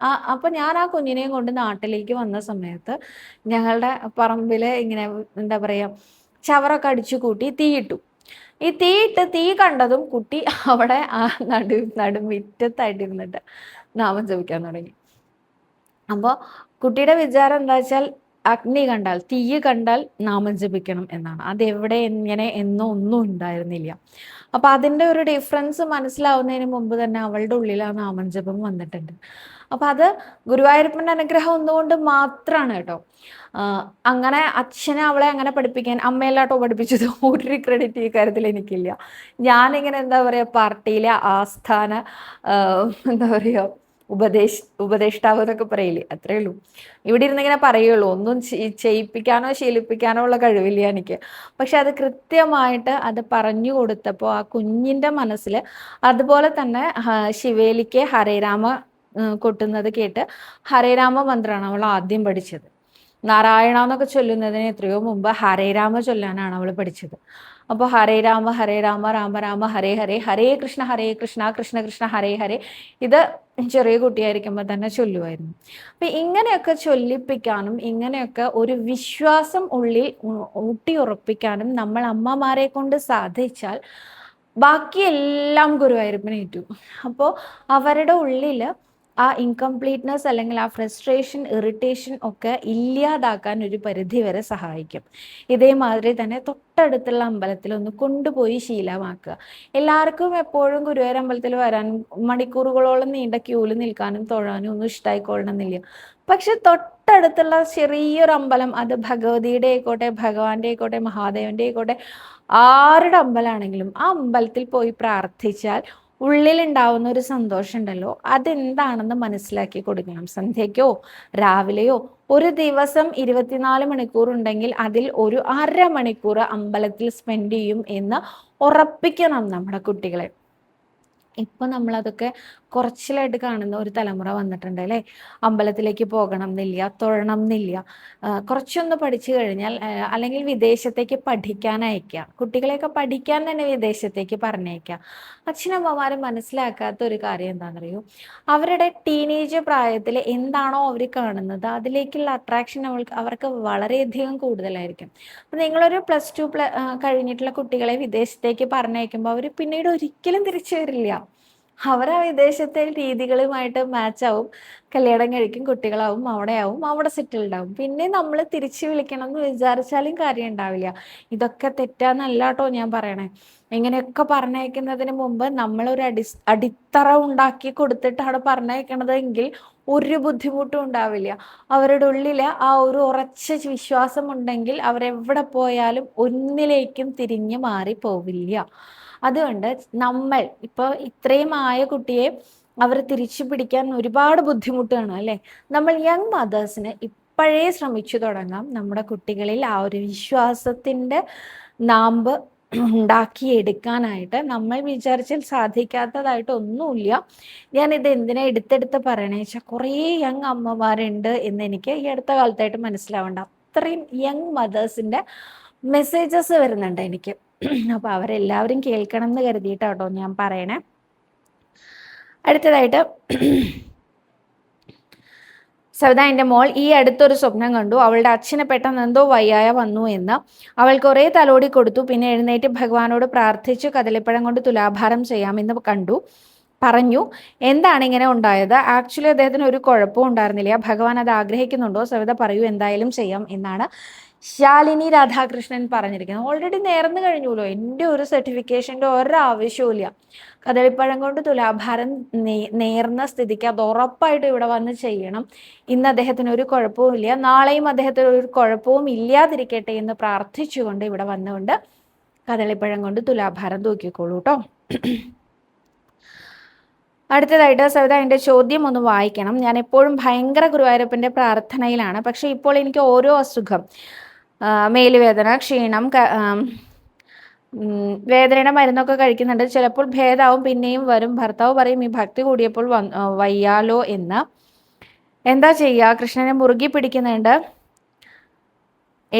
അപ്പൊ ഞാൻ ആ കുഞ്ഞിനെയും കൊണ്ട് നാട്ടിലേക്ക് വന്ന സമയത്ത് ഞങ്ങളുടെ പറമ്പില് ഇങ്ങനെ എന്താ പറയാ ചവറൊക്കെ അടിച്ചു കൂട്ടി തീയിട്ടു. ഈ തീ കണ്ടതും കുട്ടി അവിടെ ആ നടുമുറ്റത്തായിട്ടിരുന്നിട്ട് നാമം ജപിക്കാൻ തുടങ്ങി. അപ്പോൾ കുട്ടിയുടെ വിചാരം എന്താ വെച്ചാൽ, അഗ്നി കണ്ടാൽ തീ കണ്ടാൽ നാമം ജപിക്കണം എന്നാണ്. അതെവിടെ എങ്ങനെ എന്നോ ഒന്നും ഉണ്ടായിരുന്നില്ല. അപ്പൊ അതിൻ്റെ ഒരു ഡിഫറൻസ് മനസ്സിലാവുന്നതിന് മുമ്പ് തന്നെ അവളുടെ ഉള്ളിൽ ആ നാമം ജപം വന്നിട്ടുണ്ട്. അപ്പൊ അത് ഗുരുവായൂരപ്പൻ്റെ അനുഗ്രഹം ഒന്നുകൊണ്ട് മാത്രമാണ് കേട്ടോ. അങ്ങനെ അച്ഛനെ അവളെ അങ്ങനെ പഠിപ്പിക്കാൻ, അമ്മയല്ലാട്ടോ പഠിപ്പിച്ചത്, ഒരു ക്രെഡിറ്റ് ഈ കാര്യത്തിൽ എനിക്കില്ല. ഞാനിങ്ങനെ എന്താ പറയാ പാർട്ടിയിലെ ആസ്ഥാന എന്താ പറയുക ഉപദേഷ്ടാവ് എന്നൊക്കെ പറയില്ലേ, അത്രേ ഉള്ളൂ. ഇവിടെ ഇരുന്നിങ്ങനെ പറയുള്ളൂ, ഒന്നും ചെയ്യിപ്പിക്കാനോ ശീലിപ്പിക്കാനോ ഉള്ള കഴിവില്ല എനിക്ക്. പക്ഷെ അത് കൃത്യമായിട്ട് അത് പറഞ്ഞു കൊടുത്തപ്പോൾ ആ കുഞ്ഞിൻ്റെ മനസ്സിൽ അതുപോലെ തന്നെ ശിവേലിക്ക് ഹരേരാമ കൊട്ടുന്നത് കേട്ട് ഹരേരാമ മന്ത്രമാണ് അവൾ ആദ്യം പഠിച്ചത്. നാരായണ എന്നൊക്കെ ചൊല്ലുന്നതിന് എത്രയോ മുമ്പ് ഹരേരാമ ചൊല്ലാനാണ് അവൾ പഠിച്ചത്. അപ്പോൾ ഹരേ രാമ രാമ രാമ ഹരേ ഹരേ, ഹരേ കൃഷ്ണ കൃഷ്ണ കൃഷ്ണ ഹരേ ഹരേ, ഇത് ചെറിയ കുട്ടിയായിരിക്കുമ്പോൾ തന്നെ ചൊല്ലുമായിരുന്നു. അപ്പൊ ഇങ്ങനെയൊക്കെ ചൊല്ലിപ്പിക്കാനും ഇങ്ങനെയൊക്കെ ഒരു വിശ്വാസം ഉള്ളിൽ ഊട്ടിയുറപ്പിക്കാനും നമ്മൾ അമ്മമാരെ കൊണ്ട് സാധിച്ചാൽ ബാക്കിയെല്ലാം ഗുരുവായൂരപ്പനേറ്റു. അപ്പോൾ അവരുടെ ഉള്ളിൽ ആ ഇൻകംപ്ലീറ്റ്നെസ് അല്ലെങ്കിൽ ആ ഫ്രസ്ട്രേഷൻ ഇറിറ്റേഷൻ ഒക്കെ ഇല്ലാതാക്കാൻ ഒരു പരിധി വരെ സഹായിക്കും. ഇതേമാതിരി തന്നെ തൊട്ടടുത്തുള്ള അമ്പലത്തിൽ ഒന്ന് കൊണ്ടുപോയി ശീലമാക്കുക. എല്ലാവർക്കും എപ്പോഴും ഗുരുവായൂർ അമ്പലത്തിൽ വരാനും മണിക്കൂറുകളോളം നീണ്ട ക്യൂവിൽ നിൽക്കാനും തൊഴാനും ഒന്നും ഇഷ്ടമായിക്കൊള്ളണമെന്നില്ല. പക്ഷെ തൊട്ടടുത്തുള്ള ചെറിയൊരു അമ്പലം, അത് ഭഗവതിയുടെ ആയിക്കോട്ടെ, ഭഗവാന്റെ ആയിക്കോട്ടെ, മഹാദേവന്റെ ആയിക്കോട്ടെ, ആരുടെ അമ്പലമാണെങ്കിലും ആ അമ്പലത്തിൽ പോയി പ്രാർത്ഥിച്ചാൽ ഉള്ളിലുണ്ടാവുന്ന ഒരു സന്തോഷം ഉണ്ടല്ലോ, അതെന്താണെന്ന് മനസ്സിലാക്കി കൊടുക്കണം. സന്ധ്യയ്ക്കോ രാവിലെയോ ഒരു ദിവസം 24 മണിക്കൂർ ഉണ്ടെങ്കിൽ അതിൽ ഒരു 1/2 മണിക്കൂർ അമ്പലത്തിൽ സ്പെൻഡ് ചെയ്യും എന്ന് ഉറപ്പിക്കണം നമ്മുടെ കുട്ടികളെ. ഇപ്പൊ നമ്മളതൊക്കെ കുറച്ചിലായിട്ട് കാണുന്ന ഒരു തലമുറ വന്നിട്ടുണ്ട് അല്ലേ. അമ്പലത്തിലേക്ക് പോകണം എന്നില്ല, തൊഴണം എന്നില്ല. കുറച്ചൊന്ന് പഠിച്ചു കഴിഞ്ഞാൽ അല്ലെങ്കിൽ വിദേശത്തേക്ക് പഠിക്കാൻ അയക്കുക, കുട്ടികളെയൊക്കെ പഠിക്കാൻ തന്നെ വിദേശത്തേക്ക് പറഞ്ഞയക്കുക. അച്ഛനമ്മമാരും മനസ്സിലാക്കാത്ത ഒരു കാര്യം എന്താണെന്നറിയോ, അവരുടെ ടീനേജ് പ്രായത്തിൽ എന്താണോ അവർ കാണുന്നത് അതിലേക്കുള്ള അട്രാക്ഷൻ അവർക്ക് വളരെയധികം കൂടുതലായിരിക്കും. അപ്പം നിങ്ങളൊരു +2 കഴിഞ്ഞിട്ടുള്ള കുട്ടികളെ വിദേശത്തേക്ക് പറഞ്ഞയക്കുമ്പോൾ അവർ പിന്നീട് ഒരിക്കലും തിരിച്ചു വരില്ല. അവർ ആ വിദേശത്തെ രീതികളുമായിട്ട് മാച്ച് ആവും, കല്യാണം കഴിക്കും, കുട്ടികളാവും, അവിടെ സെറ്റിൽഡ് ആവും. പിന്നെ നമ്മൾ തിരിച്ചു വിളിക്കണം എന്ന് വിചാരിച്ചാലും കാര്യം ഉണ്ടാവില്ല. ഇതൊക്കെ തെറ്റാന്നല്ല കേട്ടോ ഞാൻ പറയണേ. ഇങ്ങനെയൊക്കെ പറഞ്ഞയക്കുന്നതിന് മുമ്പ് നമ്മളൊരു അടിത്തറ ഉണ്ടാക്കി കൊടുത്തിട്ടാണ് പറഞ്ഞയക്കണത് എങ്കിൽ ഒരു ബുദ്ധിമുട്ടും ഉണ്ടാവില്ല. അവരുടെ ഉള്ളിൽ ആ ഒരു ഉറച്ച വിശ്വാസം ഉണ്ടെങ്കിൽ അവരെവിടെ പോയാലും ഒന്നിലേക്കും തിരിഞ്ഞു മാറി പോവില്ല. അതുകൊണ്ട് നമ്മൾ ഇപ്പോൾ ഇത്രയും ആയ കുട്ടിയെ അവർ തിരിച്ചു പിടിക്കാൻ ഒരുപാട് ബുദ്ധിമുട്ടാണ് അല്ലേ. നമ്മൾ യങ് മദേഴ്സിന് ഇപ്പോഴേ ശ്രമിച്ചു തുടങ്ങാം നമ്മുടെ കുട്ടികളിൽ ആ ഒരു വിശ്വാസത്തിൻ്റെ നാമ്പ് ഉണ്ടാക്കിയെടുക്കാനായിട്ട്. നമ്മൾ വിചാരിച്ചാൽ സാധിക്കാത്തതായിട്ട് ഒന്നുമില്ല. ഞാനിത് എന്തിനാ എടുത്തെടുത്ത് പറയണേ വെച്ചാൽ കുറേ യങ് അമ്മമാരുണ്ട് എന്ന് എനിക്ക് ഈ അടുത്ത കാലത്തായിട്ട് മനസ്സിലാവേണ്ട. അത്രയും യങ് മദേഴ്സിൻ്റെ മെസ്സേജസ് വരുന്നുണ്ട് എനിക്ക്. അപ്പോൾ അവരെല്ലാവരും കേൾക്കണം എന്ന് കരുതിയിട്ടാട്ടോ ഞാൻ പറയണേ. അടുത്തതായിട്ട് സവിത, എൻ്റെ മോൾ ഈ അടുത്തൊരു സ്വപ്നം കണ്ടു. അവളുടെ അച്ഛന് പെട്ടെന്ന് എന്തോ വയ്യായ വന്നു എന്ന്. അവൾ കുറേ തലോടി കൊടുത്തു. പിന്നെ എഴുന്നേറ്റ് ഭഗവാനോട് പ്രാർത്ഥിച്ചു കദളിപ്പഴം കൊണ്ട് തുലാഭാരം ചെയ്യാമെന്ന് പറഞ്ഞു. എന്താണ് ഇങ്ങനെ ഉണ്ടായത്? ആക്ച്വലി അദ്ദേഹത്തിന് ഒരു കുഴപ്പവും ഉണ്ടായിരുന്നില്ല. ഭഗവാൻ അത് ആഗ്രഹിക്കുന്നുണ്ടോ? സവിത പറയൂ, എന്തായാലും ചെയ്യാം എന്നാണ് ശാലിനി രാധാകൃഷ്ണൻ പറഞ്ഞിരിക്കുന്നത്. ഓൾറെഡി നേർന്നു കഴിഞ്ഞുല്ലോ. എൻ്റെ ഒരു സർട്ടിഫിക്കേഷൻ്റെ ഒരാവശ്യവുമില്ല. കദളിപ്പഴം കൊണ്ട് തുലാഭാരം നേർന്ന സ്ഥിതിക്ക് അത് ഉറപ്പായിട്ട് ഇവിടെ വന്ന് ചെയ്യണം. ഇന്ന് അദ്ദേഹത്തിന് ഒരു കുഴപ്പവും ഇല്ല, നാളെയും അദ്ദേഹത്തിന് ഒരു കുഴപ്പവും ഇല്ലാതിരിക്കട്ടെ എന്ന് പ്രാർത്ഥിച്ചുകൊണ്ട് ഇവിടെ വന്നുകൊണ്ട് കദളിപ്പഴം കൊണ്ട് തുലാഭാരം തൂക്കിക്കോളൂ കേട്ടോ. അടുത്തതായിട്ട് സവിത, എൻ്റെ ചോദ്യം ഒന്ന് വായിക്കണം. ഞാൻ എപ്പോഴും ഭയങ്കര ഗുരുവായൂരപ്പൻ്റെ പ്രാർത്ഥനയിലാണ്. പക്ഷെ ഇപ്പോൾ എനിക്ക് ഓരോ അസുഖം, മേലുവേദന, ക്ഷീണം, വേദനയുടെ മരുന്നൊക്കെ കഴിക്കുന്നുണ്ട്. ചിലപ്പോൾ ഭേദാവും, പിന്നെയും വരും. ഭർത്താവ് പറയും ഈ ഭക്തി കൂടിയപ്പോൾ വയ്യാലോ എന്ന്. എന്താ ചെയ്യുക? കൃഷ്ണനെ മുറുകി പിടിക്കുന്നുണ്ട്.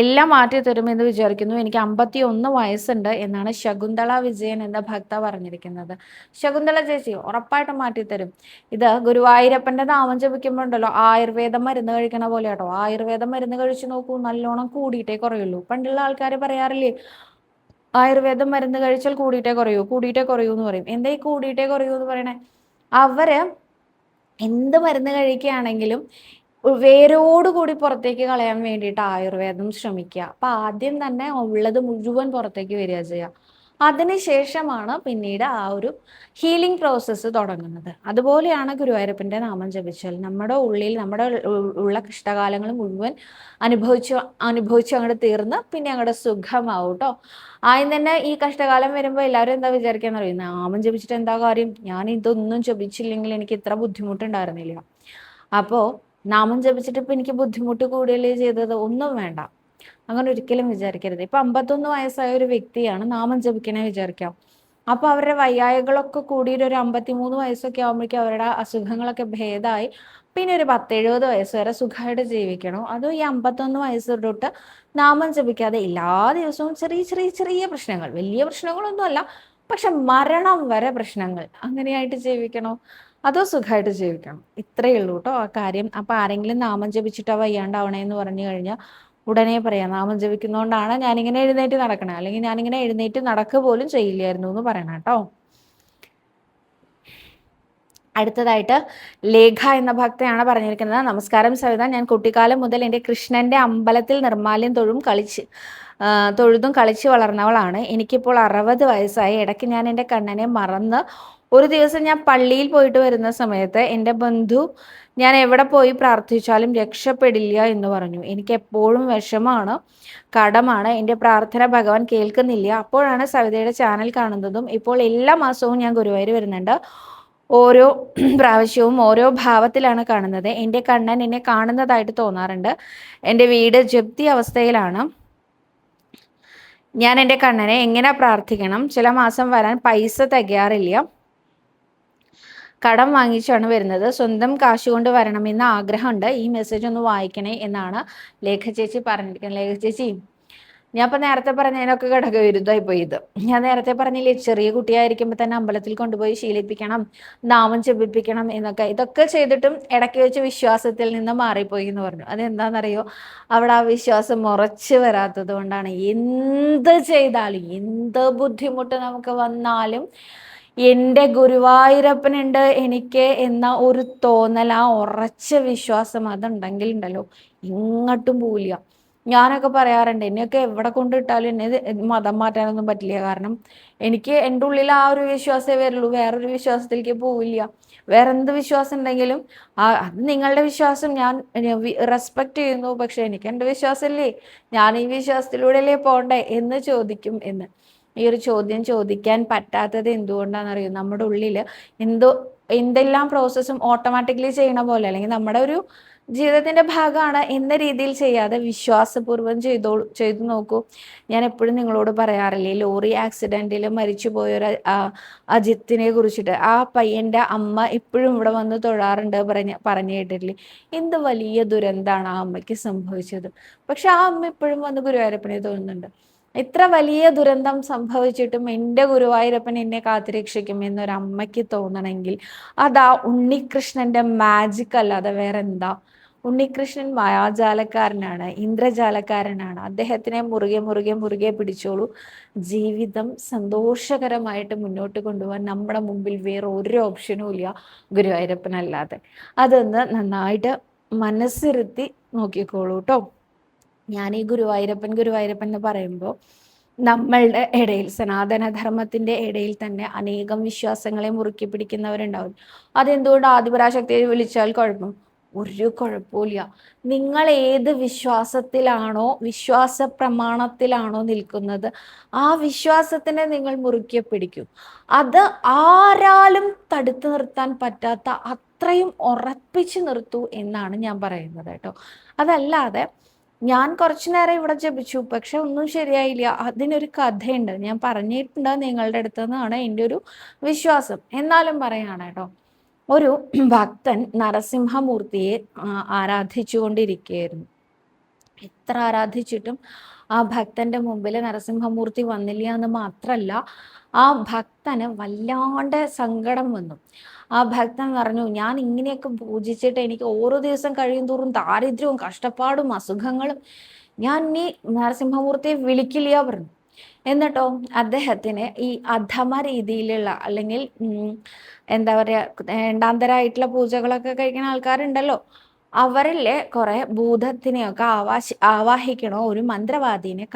എല്ലാം മാറ്റി തരുമെന്ന് വിചാരിക്കുന്നു. എനിക്ക് 51 വയസ്സുണ്ട് എന്നാണ് ശകുന്തള വിജയൻ എന്ന ഭക്ത പറഞ്ഞിരിക്കുന്നത്. ശകുന്തള ചേച്ചി ഉറപ്പായിട്ടും മാറ്റിത്തരും. ഇത് ഗുരുവായൂരപ്പൻ്റെ നാമം ജപിക്കുമ്പോൾ ഉണ്ടല്ലോ, ആയുർവേദം മരുന്ന് കഴിക്കണ പോലെ കേട്ടോ. ആയുർവേദം മരുന്ന് കഴിച്ചു നോക്കൂ, നല്ലോണം കൂടിയിട്ടേ കുറയുള്ളൂ. പണ്ടുള്ള ആൾക്കാർ പറയാറില്ലേ, ആയുർവേദം മരുന്ന് കഴിച്ചാൽ കൂടിയിട്ടേ കുറയൂ എന്ന് പറയും. എന്താ ഈ കൂടിയിട്ടേ കുറയൂ എന്ന് പറയണേ? അവര് എന്ത് മരുന്ന് കഴിക്കുകയാണെങ്കിലും വേരോടുകൂടി പുറത്തേക്ക് കളയാൻ വേണ്ടിയിട്ട് ആയുർവേദം ശ്രമിക്കുക. അപ്പൊ ആദ്യം തന്നെ ഉള്ളത് മുഴുവൻ പുറത്തേക്ക് വരിക ചെയ്യുക. അതിനുശേഷമാണ് പിന്നീട് ആ ഒരു ഹീലിംഗ് പ്രോസസ്സ് തുടങ്ങുന്നത്. അതുപോലെയാണ് ഗുരുവായൂരപ്പൻ്റെ നാമം ജപിച്ചാൽ നമ്മുടെ ഉള്ളിൽ ഉള്ള കഷ്ടകാലങ്ങൾ മുഴുവൻ അനുഭവിച്ചു അങ്ങോട്ട് തീർന്ന് പിന്നെ അങ്ങോട്ട് സുഖമാവും കേട്ടോ. ആദ്യം തന്നെ ഈ കഷ്ടകാലം വരുമ്പോൾ എല്ലാവരും എന്താ വിചാരിക്കാന്ന് അറിയും, നാമം ജപിച്ചിട്ട് എന്താ കാര്യം, ഞാൻ ഇതൊന്നും ജപിച്ചില്ലെങ്കിൽ എനിക്ക് ഇത്ര ബുദ്ധിമുട്ടുണ്ടായിരുന്നില്ല. അപ്പോൾ നാമം ജപിച്ചിട്ട് ഇപ്പം എനിക്ക് ബുദ്ധിമുട്ട് കൂടുകയല്ലേ ചെയ്തത്? ഒന്നും വേണ്ട, അങ്ങനെ ഒരിക്കലും വിചാരിക്കരുത്. ഇപ്പം 51 വയസ്സായ ഒരു വ്യക്തിയാണ് നാമം ജപിക്കണേ വിചാരിക്കാം. അപ്പോൾ അവരുടെ വയ്യായകളൊക്കെ കൂടിയിട്ട് ഒരു 53 വയസ്സൊക്കെ ആകുമ്പോഴേക്കും അവരുടെ അസുഖങ്ങളൊക്കെ ഭേദമായി പിന്നെ ഒരു 10-70 വയസ്സ് വരെ സുഖമായിട്ട് ജീവിക്കണം. അതും ഈ 51 വയസ്സ് തൊട്ട് നാമം ജപിക്കാതെ എല്ലാ ദിവസവും ചെറിയ ചെറിയ ചെറിയ പ്രശ്നങ്ങൾ, വലിയ പ്രശ്നങ്ങളൊന്നുമല്ല, പക്ഷെ മരണം വരെ പ്രശ്നങ്ങൾ, അങ്ങനെയായിട്ട് ജീവിക്കണോ അതോ സുഖമായിട്ട് ജീവിക്കണം? ഇത്രയേ ഉള്ളൂ കേട്ടോ ആ കാര്യം. അപ്പം ആരെങ്കിലും നാമം ജപിച്ചിട്ടാ വയ്യാണ്ടാവണേ എന്ന് പറഞ്ഞു കഴിഞ്ഞാൽ ഉടനെ പറയാം, നാമം ജപിക്കുന്നതുകൊണ്ടാണ് ഞാനിങ്ങനെ എഴുന്നേറ്റ് നടക്കണേ, അല്ലെങ്കിൽ ഞാനിങ്ങനെ എഴുന്നേറ്റ് നടക്കുക പോലും ചെയ്യില്ലായിരുന്നു എന്ന് പറയണം കേട്ടോ. അടുത്തതായിട്ട് ലേഖ എന്ന ഭക്തയാണ് പറഞ്ഞിരിക്കുന്നത്. നമസ്കാരം സവിത, ഞാൻ കുട്ടിക്കാലം മുതൽ എൻ്റെ കൃഷ്ണൻ്റെ അമ്പലത്തിൽ നിർമ്മാല്യം തൊഴുതും കളിച്ച് വളർന്നവളാണ്. എനിക്കിപ്പോൾ 60 വയസ്സായി. ഇടയ്ക്ക് ഞാൻ എൻ്റെ കണ്ണനെ മറന്ന് ഒരു ദിവസം ഞാൻ പള്ളിയിൽ പോയിട്ട് വരുന്ന സമയത്ത് എൻ്റെ ബന്ധു ഞാൻ എവിടെ പോയി പ്രാർത്ഥിച്ചാലും രക്ഷപ്പെടില്ല എന്ന് പറഞ്ഞു. എനിക്ക് എപ്പോഴും വിഷമാണ്, കടമാണ്, എൻ്റെ പ്രാർത്ഥന ഭഗവാൻ കേൾക്കുന്നില്ല. അപ്പോഴാണ് സവിതയുടെ ചാനൽ കാണുന്നതും ഇപ്പോൾ എല്ലാ മാസവും ഞാൻ ഗുരുവായൂർ വരുന്നുണ്ട്. ഓരോ പ്രാവശ്യവും ഓരോ ഭാവത്തിലാണ് കാണുന്നത്. എൻ്റെ കണ്ണൻ എന്നെ കാണുന്നതായിട്ട് തോന്നാറുണ്ട്. എൻ്റെ വീട് ജപ്തി അവസ്ഥയിലാണ്. ഞാൻ എൻ്റെ കണ്ണനെ എങ്ങനെ പ്രാർത്ഥിക്കണം? ചില മാസം വരാൻ പൈസ തികയാറില്ല. കടം വാങ്ങിച്ചാണ് വരുന്നത്. സ്വന്തം കാശ് കൊണ്ട് വരണമെന്ന് ആഗ്രഹമുണ്ട്. ഈ മെസ്സേജ് ഒന്ന് വായിക്കണേ എന്നാണ് ലേഖ ചേച്ചി പറഞ്ഞിരിക്കുന്നത്. ലേഖ ചേച്ചി, ഞാൻ ഇപ്പം നേരത്തെ പറഞ്ഞതിനൊക്കെ ഘടകവിരുദ്ധമായി പോയി ഇത്. ഞാൻ നേരത്തെ പറഞ്ഞില്ലേ, ചെറിയ കുട്ടിയായിരിക്കുമ്പോൾ തന്നെ അമ്പലത്തിൽ കൊണ്ടുപോയി ശീലിപ്പിക്കണം, നാമം ജപിപ്പിക്കണം എന്നൊക്കെ. ഇതൊക്കെ ചെയ്തിട്ടും ഇടയ്ക്ക് വെച്ച് വിശ്വാസത്തിൽ നിന്ന് മാറിപ്പോയി എന്ന് പറഞ്ഞു. അതെന്താണെന്നറിയോ? അവിടെ ആ വിശ്വാസം ഉറച്ചു വരാത്തത് കൊണ്ടാണ്. എന്ത് ചെയ്താലും, എന്ത് ബുദ്ധിമുട്ട് നമുക്ക് വന്നാലും എൻ്റെ ഗുരുവായൂരപ്പനുണ്ട് എനിക്ക് എന്ന ഒരു തോന്നൽ, ആ ഉറച്ച വിശ്വാസം അതുണ്ടെങ്കിൽ ഉണ്ടല്ലോ, ഇങ്ങോട്ടും പോവില്ല. ഞാനൊക്കെ പറയാറുണ്ട്, എന്നെയൊക്കെ എവിടെ കൊണ്ടിട്ടാലും എന്നെ മതം മാറ്റാനൊന്നും പറ്റില്ല. കാരണം എനിക്ക് എൻ്റെ ഉള്ളിൽ ആ ഒരു വിശ്വാസമേ വരുള്ളൂ, വേറൊരു വിശ്വാസത്തിലേക്ക് പോവില്ല. വേറെ എന്ത് വിശ്വാസം ഉണ്ടെങ്കിലും അത് നിങ്ങളുടെ വിശ്വാസം, ഞാൻ റെസ്പെക്ട് ചെയ്യുന്നു. പക്ഷെ എനിക്ക് എൻ്റെ വിശ്വാസമല്ലേ, ഞാൻ ഈ വിശ്വാസത്തിലൂടെയല്ലേ പോണ്ടേ എന്ന് ചോദിക്കും. എന്ന് ഈ ഒരു ചോദ്യം ചോദിക്കാൻ പറ്റാത്തത് എന്തുകൊണ്ടാണെന്നറിയോ? നമ്മുടെ ഉള്ളിൽ എന്തെല്ലാം പ്രോസസ്സും ഓട്ടോമാറ്റിക്കലി ചെയ്യണ പോലെ, അല്ലെങ്കിൽ നമ്മുടെ ഒരു ജീവിതത്തിന്റെ ഭാഗമാണ് എന്ന രീതിയിൽ ചെയ്യാതെ വിശ്വാസപൂർവ്വം ചെയ്തു നോക്കൂ. ഞാൻ എപ്പോഴും നിങ്ങളോട് പറയാറില്ലേ, ലോറി ആക്സിഡന്റിൽ മരിച്ചുപോയൊരു അജിത്തിനെ കുറിച്ചിട്ട്. ആ പയ്യന്റെ അമ്മ ഇപ്പോഴും ഇവിടെ വന്ന് തൊഴാറുണ്ട് പറഞ്ഞു കേട്ടിട്ടില്ലേ? എന്ത് വലിയ ദുരന്താണ് ആ അമ്മയ്ക്ക് സംഭവിച്ചത്. പക്ഷെ ആ അമ്മ ഇപ്പോഴും വന്ന് ഗുരുവായൂരപ്പനെ തോന്നുന്നുണ്ട്. ഇത്ര വലിയ ദുരന്തം സംഭവിച്ചിട്ടും എൻ്റെ ഗുരുവായൂരപ്പൻ എന്നെ കാത്തുരക്ഷിക്കും എന്നൊരമ്മയ്ക്ക് തോന്നണമെങ്കിൽ അതാ ഉണ്ണികൃഷ്ണന്റെ മാജിക് അല്ലാതെ വേറെ എന്താ? ഉണ്ണികൃഷ്ണൻ മായാജാലക്കാരനാണ്, ഇന്ദ്രജാലക്കാരനാണ്. അദ്ദേഹത്തിനെ മുറുകെ മുറുകെ മുറുകെ പിടിച്ചോളൂ. ജീവിതം സന്തോഷകരമായിട്ട് മുന്നോട്ട് കൊണ്ടുപോകാൻ നമ്മുടെ മുമ്പിൽ വേറെ ഒരു ഓപ്ഷനും ഇല്ല ഗുരുവായൂരപ്പനല്ലാതെ. അതൊന്ന് നന്നായിട്ട് മനസ്സിരുത്തി നോക്കിക്കോളൂ കേട്ടോ. ഞാൻ ഈ ഗുരുവായൂരപ്പൻ ഗുരുവായൂരപ്പൻ എന്ന് പറയുമ്പോൾ നമ്മളുടെ ഇടയിൽ, സനാതനധർമ്മത്തിന്റെ ഇടയിൽ തന്നെ അനേകം വിശ്വാസങ്ങളെ മുറുക്കി പിടിക്കുന്നവരുണ്ടാവും. അതെന്തുകൊണ്ട് ആദിപരാശക്തിയെ വിളിച്ചാൽ കുഴപ്പം? ഒരു കുഴപ്പമില്ല. നിങ്ങൾ ഏത് വിശ്വാസത്തിലാണോ, വിശ്വാസ പ്രമാണത്തിലാണോ നിൽക്കുന്നത്, ആ വിശ്വാസത്തിനെ നിങ്ങൾ മുറുക്കി പിടിക്കൂ. അത് ആരാലും തടുത്തു നിർത്താൻ പറ്റാത്ത അത്രയും ഉറപ്പിച്ചു നിർത്തൂ എന്നാണ് ഞാൻ പറയുന്നത് കേട്ടോ. അതല്ലാതെ ഞാൻ കുറച്ചു നേരം ഇവിടെ ജപിച്ചു, പക്ഷെ ഒന്നും ശരിയായില്ല. അതിനൊരു കഥയുണ്ട്, ഞാൻ പറഞ്ഞിട്ടുണ്ട് നിങ്ങളുടെ അടുത്ത് നിന്നാണ് എൻ്റെ ഒരു വിശ്വാസം. എന്നാലും പറയാണ് കേട്ടോ. ഒരു ഭക്തൻ നരസിംഹമൂർത്തിയെ ആരാധിച്ചു കൊണ്ടിരിക്കുകയായിരുന്നു. എത്ര ആരാധിച്ചിട്ടും ആ ഭക്തന്റെ മുമ്പിൽ നരസിംഹമൂർത്തി വന്നില്ല എന്ന് മാത്രല്ല, ആ ഭക്തന് വല്ലാണ്ട് സങ്കടം വന്നു. ആ ഭക്തൻ പറഞ്ഞു, ഞാൻ ഇങ്ങനെയൊക്കെ പൂജിച്ചിട്ട് എനിക്ക് ഓരോ ദിവസം കഴിയും തോറും ദാരിദ്ര്യവും കഷ്ടപ്പാടും അസുഖങ്ങളും, ഞാൻ ഇനി നരസിംഹമൂർത്തിയെ വിളിക്കില്ല പറഞ്ഞു. എന്നിട്ടോ അദ്ദേഹത്തിന് ഈ അധമ രീതിയിലുള്ള, അല്ലെങ്കിൽ എന്താ പറയാ, രണ്ടാന്തരായിട്ടുള്ള പൂജകളൊക്കെ കഴിക്കുന്ന ആൾക്കാരുണ്ടല്ലോ, അവരിലെ കുറെ ഭൂതത്തിനെയൊക്കെ ആവാഹിക്കണോ ഒരു മന്ത്രവാദീനെ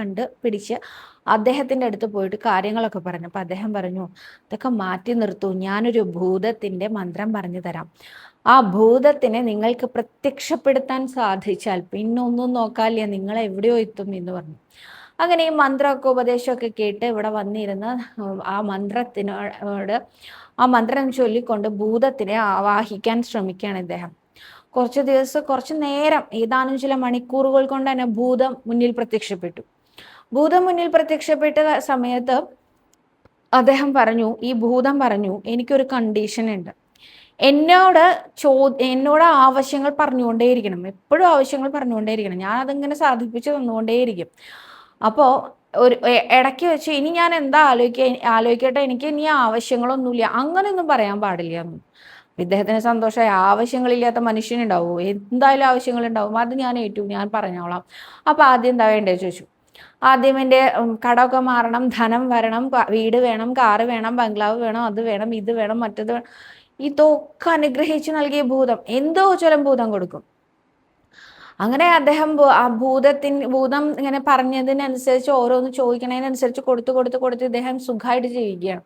പിടിച്ച് അദ്ദേഹത്തിന്റെ അടുത്ത് പോയിട്ട് കാര്യങ്ങളൊക്കെ പറഞ്ഞു. അപ്പൊ അദ്ദേഹം പറഞ്ഞു, ഇതൊക്കെ മാറ്റി നിർത്തൂ, ഞാനൊരു ഭൂതത്തിന്റെ മന്ത്രം പറഞ്ഞു തരാം. ആ ഭൂതത്തിനെ നിങ്ങൾക്ക് പ്രത്യക്ഷപ്പെടുത്താൻ സാധിച്ചാൽ പിന്നൊന്നും നോക്കാല്ല, നിങ്ങൾ എവിടെയോ എത്തും എന്ന് പറഞ്ഞു. അങ്ങനെ ഈ മന്ത്രമൊക്കെ ഉപദേശമൊക്കെ കേട്ട് ഇവിടെ വന്നിരുന്ന് ആ മന്ത്രം ചൊല്ലിക്കൊണ്ട് ഭൂതത്തിനെ ആവാഹിക്കാൻ ശ്രമിക്കുകയാണ് ഇദ്ദേഹം. കുറച്ചു നേരം, ഏതാനും ചില മണിക്കൂറുകൾ കൊണ്ട് തന്നെ ഭൂതം മുന്നിൽ പ്രത്യക്ഷപ്പെട്ടു. ഭൂതം മുന്നിൽ പ്രത്യക്ഷപ്പെട്ട സമയത്ത് ഈ ഭൂതം പറഞ്ഞു, എനിക്കൊരു കണ്ടീഷൻ ഉണ്ട്. എന്നോട് ആവശ്യങ്ങൾ പറഞ്ഞുകൊണ്ടേയിരിക്കണം, എപ്പോഴും ആവശ്യങ്ങൾ പറഞ്ഞുകൊണ്ടേയിരിക്കണം, ഞാൻ അതിങ്ങനെ സാധിപ്പിച്ചു തന്നുകൊണ്ടേയിരിക്കും. അപ്പോൾ ഇടയ്ക്ക് വെച്ച് ഇനി ഞാൻ എന്താ ആലോചിക്കട്ടെ, എനിക്ക് ഇനി ആവശ്യങ്ങളൊന്നുമില്ല, അങ്ങനെയൊന്നും പറയാൻ പാടില്ല എന്ന്. ഇദ്ദേഹത്തിന് സന്തോഷമായി. ആവശ്യങ്ങളില്ലാത്ത മനുഷ്യനുണ്ടാവുമോ? എന്തായാലും ആവശ്യങ്ങളുണ്ടാവും, അത് ഞാൻ ഏറ്റു, ഞാൻ പറഞ്ഞോളാം. അപ്പൊ ആദ്യം എന്താ വേണ്ടത് ചോദിച്ചു. ആദ്യം എൻ്റെ കടമൊക്കെ മാറണം, ധനം വരണം, വീട് വേണം, കാറ് വേണം, ബംഗ്ലാവ് വേണം, അത് വേണം, ഇത് വേണം, മറ്റത് വേണം. ഇതൊക്കെ അനുഗ്രഹിച്ചു നൽകിയ ഭൂതം എന്തോ ചൊരം ഭൂതം കൊടുക്കും. അങ്ങനെ അദ്ദേഹം ഭൂതം ഇങ്ങനെ പറഞ്ഞതിനനുസരിച്ച് ഓരോന്ന് ചോദിക്കണതിനനുസരിച്ച് കൊടുത്ത് ഇദ്ദേഹം സുഖമായിട്ട് ജീവിക്കുകയാണ്.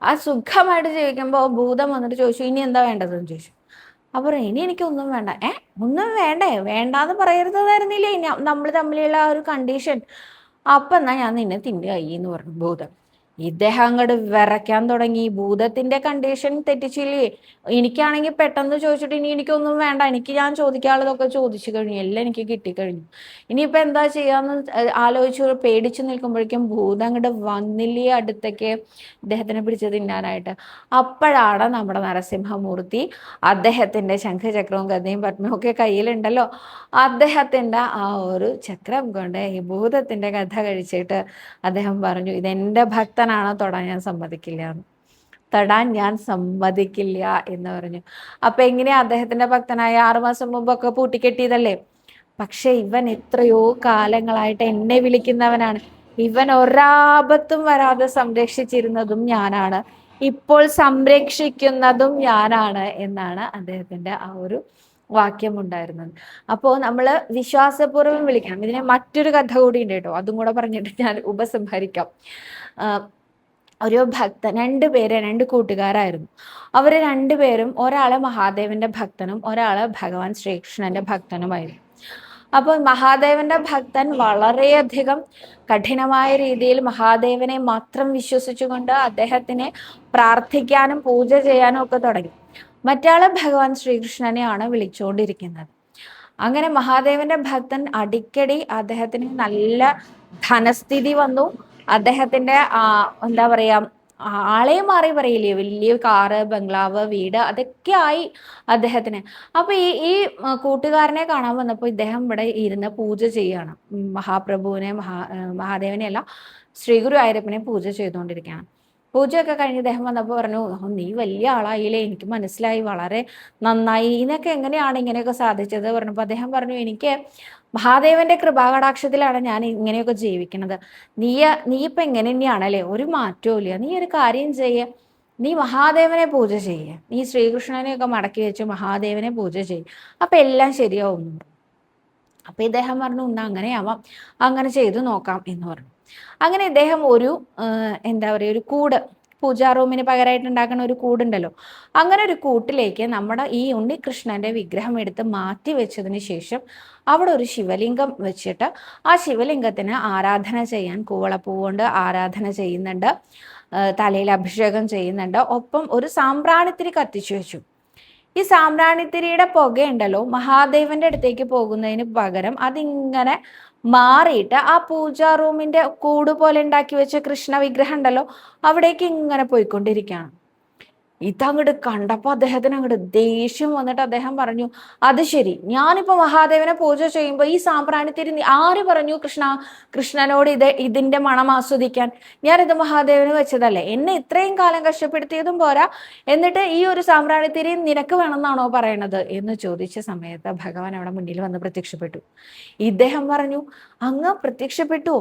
ആ സുഖമായിട്ട് ജീവിക്കുമ്പോൾ ഭൂതം വന്നിട്ട് ചോദിച്ചു, ഇനി എന്താ വേണ്ടതെന്ന് ചോദിച്ചു. അപ്പോൾ ഇനി എനിക്കൊന്നും വേണ്ട. ഒന്നും വേണ്ടാന്ന് പറയരുതായിരുന്നില്ലേ നമ്മൾ തമ്മിലുള്ള ആ ഒരു കണ്ടീഷൻ. അപ്പം എന്നാ ഞാൻ നിന്നെ തിന്നുകയെന്ന് പറഞ്ഞു ഭൂതം. ഇദ്ദേഹം അങ്ങോട്ട് വിറയ്ക്കാൻ തുടങ്ങി. ഭൂതത്തിന്റെ കണ്ടീഷൻ തെറ്റിച്ചില്ലേ? എനിക്കാണെങ്കിൽ പെട്ടെന്ന് ചോദിച്ചിട്ട് ഇനി എനിക്കൊന്നും വേണ്ട, ഞാൻ ചോദിക്കാനുള്ളതൊക്കെ ചോദിച്ചു കഴിഞ്ഞു, എല്ലാം എനിക്ക് കിട്ടിക്കഴിഞ്ഞു, ഇനിയിപ്പോൾ എന്താ ചെയ്യാന്ന് ആലോചിച്ച് പേടിച്ചു നിൽക്കുമ്പോഴേക്കും ഭൂതം അങ്ങോട്ട് വന്നില്ലേ അടുത്തേക്ക് ഇദ്ദേഹത്തിനെ പിടിച്ച് തിന്നാനായിട്ട്. അപ്പോഴാണ് നമ്മുടെ നരസിംഹമൂർത്തി അദ്ദേഹത്തിന്റെ ശംഖചക്രവും ഗദയും പത്മവും ഒക്കെ കയ്യിലുണ്ടല്ലോ, അദ്ദേഹത്തിന്റെ ആ ഒരു ചക്രം കൊണ്ട് ഈ ഭൂതത്തിന്റെ കഥ കഴിച്ചിട്ട് അദ്ദേഹം പറഞ്ഞു, ഇതെന്റെ ഭക്തനാണ്, തൊടാൻ ഞാൻ സമ്മതിക്കില്ല എന്ന് പറഞ്ഞു. അപ്പൊ എങ്ങനെയാ അദ്ദേഹത്തിന്റെ ഭക്തനായ 6 മാസം മുമ്പൊക്കെ പൂട്ടിക്കെട്ടിയതല്ലേ? പക്ഷെ ഇവൻ എത്രയോ കാലങ്ങളായിട്ട് എന്നെ വിളിക്കുന്നവനാണ്, ഇവൻ ഒരാപത്തും വരാതെ സംരക്ഷിച്ചിരുന്നതും ഞാനാണ്, ഇപ്പോൾ സംരക്ഷിക്കുന്നതും ഞാനാണ് എന്നാണ് അദ്ദേഹത്തിന്റെ ആ ഒരു വാക്യമുണ്ടായിരുന്നത്. അപ്പോൾ നമ്മൾ വിശ്വാസപൂർവ്വം വിളിക്കണം. ഇതിനെ മറ്റൊരു കഥ കൂടി ഉണ്ട് കേട്ടോ, അതും കൂടെ പറഞ്ഞിട്ട് ഞാൻ ഉപസംഹരിക്കാം. ഒരു ഭക്തൻ, രണ്ട് കൂട്ടുകാരായിരുന്നു. അവർ രണ്ടുപേരും, ഒരാള് മഹാദേവന്റെ ഭക്തനും ഒരാള് ഭഗവാൻ ശ്രീകൃഷ്ണന്റെ ഭക്തനുമായിരുന്നു. അപ്പോൾ മഹാദേവന്റെ ഭക്തൻ വളരെയധികം കഠിനമായ രീതിയിൽ മഹാദേവനെ മാത്രം വിശ്വസിച്ചുകൊണ്ട് അദ്ദേഹത്തിനെ പ്രാർത്ഥിക്കാനും പൂജ ചെയ്യാനും ഒക്കെ തുടങ്ങി. മറ്റാള് ഭഗവാൻ ശ്രീകൃഷ്ണനെയാണ് വിളിച്ചുകൊണ്ടിരിക്കുന്നത്. അങ്ങനെ മഹാദേവന്റെ ഭക്തൻ അടിക്കടി അദ്ദേഹത്തിന് നല്ല ധനസ്ഥിതി വന്നു. അദ്ദേഹത്തിന്റെ എന്താ പറയാ, ആളെ മാറി പറയില്ലേ, വലിയ കാറ്, ബംഗ്ലാവ്, വീട്, അതൊക്കെ ആയി അദ്ദേഹത്തിന്. അപ്പൊ ഈ കൂട്ടുകാരനെ കാണാൻ വന്നപ്പോൾ ഇദ്ദേഹം ഇവിടെ ഇരുന്ന് പൂജ ചെയ്യാണ്. മഹാപ്രഭുവിനെ, മഹാദേവനെ അല്ല, ശ്രീ ഗുരുവായൂരപ്പനെ പൂജ ചെയ്തുകൊണ്ടിരിക്കുകയാണ്. പൂജയൊക്കെ കഴിഞ്ഞ് ഇദ്ദേഹം വന്നപ്പോൾ പറഞ്ഞു, നീ വലിയ ആളായില്ലേ, എനിക്ക് മനസ്സിലായി, വളരെ നന്നായി, ഇതിനൊക്കെ എങ്ങനെയാണ് ഇങ്ങനെയൊക്കെ സാധിച്ചത് പറഞ്ഞപ്പോൾ അദ്ദേഹം പറഞ്ഞു, എനിക്ക് മഹാദേവന്റെ കൃപാകടാക്ഷത്തിലാണ് ഞാൻ ഇങ്ങനെയൊക്കെ ജീവിക്കുന്നത്. നീ ഇപ്പൊ എങ്ങനെ തന്നെയാണല്ലേ, ഒരു മാറ്റവും ഇല്ല, നീ ഒരു കാര്യം ചെയ്യ, നീ മഹാദേവനെ പൂജ ചെയ്യ, നീ ശ്രീകൃഷ്ണനെയൊക്കെ മടക്കി വെച്ച് മഹാദേവനെ പൂജ ചെയ്യ, അപ്പൊ എല്ലാം ശരിയാവും. അപ്പൊ ഇദ്ദേഹം പറഞ്ഞു, അങ്ങനെയാവാം, അങ്ങനെ ചെയ്തു നോക്കാം എന്ന് പറഞ്ഞു. അങ്ങനെ ഇദ്ദേഹം ഒരു എന്താ പറയുക, ഒരു കൂട്, പൂജാ റൂമിന് പകരമായിട്ട് ഉണ്ടാക്കുന്ന ഒരു കൂടുണ്ടല്ലോ, അങ്ങനെ ഒരു കൂട്ടിലേക്ക് നമ്മുടെ ഈ ഉണ്ണികൃഷ്ണന്റെ വിഗ്രഹം എടുത്ത് മാറ്റി വെച്ചതിന് ശേഷം അവിടെ ഒരു ശിവലിംഗം വെച്ചിട്ട് ആ ശിവലിംഗത്തിന് ആരാധന ചെയ്യാൻ കൂവളപ്പൂ കൊണ്ട് ആരാധന ചെയ്യുന്നുണ്ട്, തലയിൽ അഭിഷേകം ചെയ്യുന്നുണ്ട്, ഒപ്പം ഒരു സാമ്പ്രാണിത്തിരി കത്തിച്ചു വെച്ചു. ഈ സാമ്പ്രാണിത്തിരിയുടെ പുകയുണ്ടല്ലോ, മഹാദേവന്റെ അടുത്തേക്ക് പോകുന്നതിന് പകരം അതിങ്ങനെ മാറിയിട്ട് ആ പൂജാ റൂമിന്റെ കൂട് പോലെ ഉണ്ടാക്കി വെച്ച കൃഷ്ണ വിഗ്രഹം ഉണ്ടല്ലോ, അവിടേക്ക് ഇങ്ങനെ പോയിക്കൊണ്ടിരിക്കുകയാണ്. ഇതങ്ങോട്ട് കണ്ടപ്പോൾ അദ്ദേഹത്തിന് അങ്ങോട്ട് ദേഷ്യം വന്നിട്ട് അദ്ദേഹം പറഞ്ഞു, അത് ശരി, ഞാനിപ്പോ മഹാദേവനെ പൂജ ചെയ്യുമ്പോൾ ഈ സാമ്പ്രാണിത്തിരി ആര് പറഞ്ഞു കൃഷ്ണനോട് ഇതിന്റെ മണം ആസ്വദിക്കാൻ? ഞാനിത് മഹാദേവന് വെച്ചതല്ലേ, എന്നെ ഇത്രയും കാലം കഷ്ടപ്പെടുത്തിയതും പോരാ, എന്നിട്ട് ഈ ഒരു സാമ്പ്രാണിത്തിരി നിനക്ക് വേണമെന്നാണോ പറയണത് എന്ന് ചോദിച്ച സമയത്ത് ഭഗവാൻ അവിടെ മുന്നിൽ വന്ന് പ്രത്യക്ഷപ്പെട്ടു. ഇദ്ദേഹം പറഞ്ഞു, അങ്ങ് പ്രത്യക്ഷപ്പെട്ടു,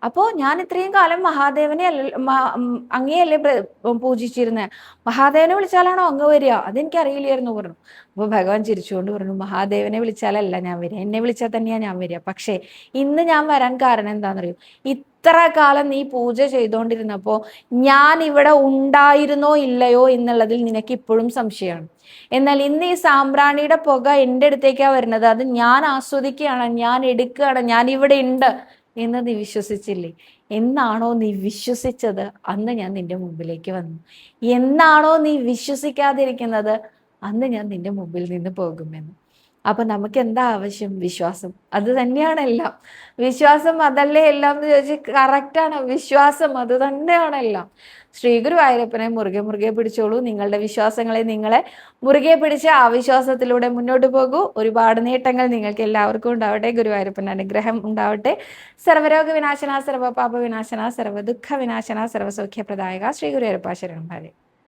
അപ്പോ ഞാൻ ഇത്രയും കാലം മഹാദേവനെ അങ്ങനെയല്ലേ പൂജിച്ചിരുന്നത്, മഹാദേവനെ വിളിച്ചാലാണോ അങ്ങ് വരിക? അതെനിക്കറിയില്ലായിരുന്നു പറഞ്ഞു. അപ്പോൾ ഭഗവാൻ ചിരിച്ചുകൊണ്ട് പറഞ്ഞു, മഹാദേവനെ വിളിച്ചാലല്ല ഞാൻ വരിക, എന്നെ വിളിച്ചാൽ തന്നെയാണ് ഞാൻ വരിക. പക്ഷേ ഇന്ന് ഞാൻ വരാൻ കാരണം എന്താണെന്നറിയോ? ഇത്ര കാലം നീ പൂജ ചെയ്തുകൊണ്ടിരുന്നപ്പോ ഞാൻ ഇവിടെ ഉണ്ടായിരുന്നോ ഇല്ലയോ എന്നുള്ളതിൽ നിനക്ക് ഇപ്പോഴും സംശയമാണ്. എന്നാൽ ഇന്ന് ഈ സാമ്പ്രാണിയുടെ പുക എൻ്റെ അടുത്തേക്കാണ് വരുന്നത്, അത് ഞാൻ ആസ്വദിക്കുകയാണ്, ഞാൻ എടുക്കുകയാണ്, ഞാൻ ഇവിടെ ഉണ്ട് എന്ന് നീ വിശ്വസിച്ചില്ലേ? എന്നാണോ നീ വിശ്വസിച്ചത് അന്ന് ഞാൻ നിന്റെ മുമ്പിലേക്ക് വന്നു. എന്നാണോ നീ വിശ്വസിക്കാതിരിക്കുന്നത് അന്ന് ഞാൻ നിന്റെ മുമ്പിൽ നിന്ന് പോകുമെന്ന്. അപ്പൊ നമുക്ക് എന്താ ആവശ്യം? വിശ്വാസം. അത് തന്നെയാണ് എല്ലാം. വിശ്വാസം അതല്ലേ എല്ലാം എന്ന് ചോദിച്ചാൽ കറക്റ്റാണ്. വിശ്വാസം അത് തന്നെയാണ് എല്ലാം. ശ്രീ ഗുരുവായൂരപ്പനെ മുറുകെ പിടിച്ചോളൂ. നിങ്ങളുടെ വിശ്വാസങ്ങളെ നിങ്ങളെ മുറുകെ പിടിച്ച് ആ വിശ്വാസത്തിലൂടെ മുന്നോട്ട് പോകൂ. ഒരുപാട് നേട്ടങ്ങൾ നിങ്ങൾക്ക് എല്ലാവർക്കും ഉണ്ടാവട്ടെ. ഗുരുവായൂരപ്പൻ്റെ അനുഗ്രഹം ഉണ്ടാവട്ടെ. സർവരോഗ വിനാശന, സർവപാപ വിനാശന, സർവദുഃഖ വിനാശന, സർവസൗഖ്യപ്രദായക ശ്രീ ഗുരുവായൂരപ്പ ശരണം.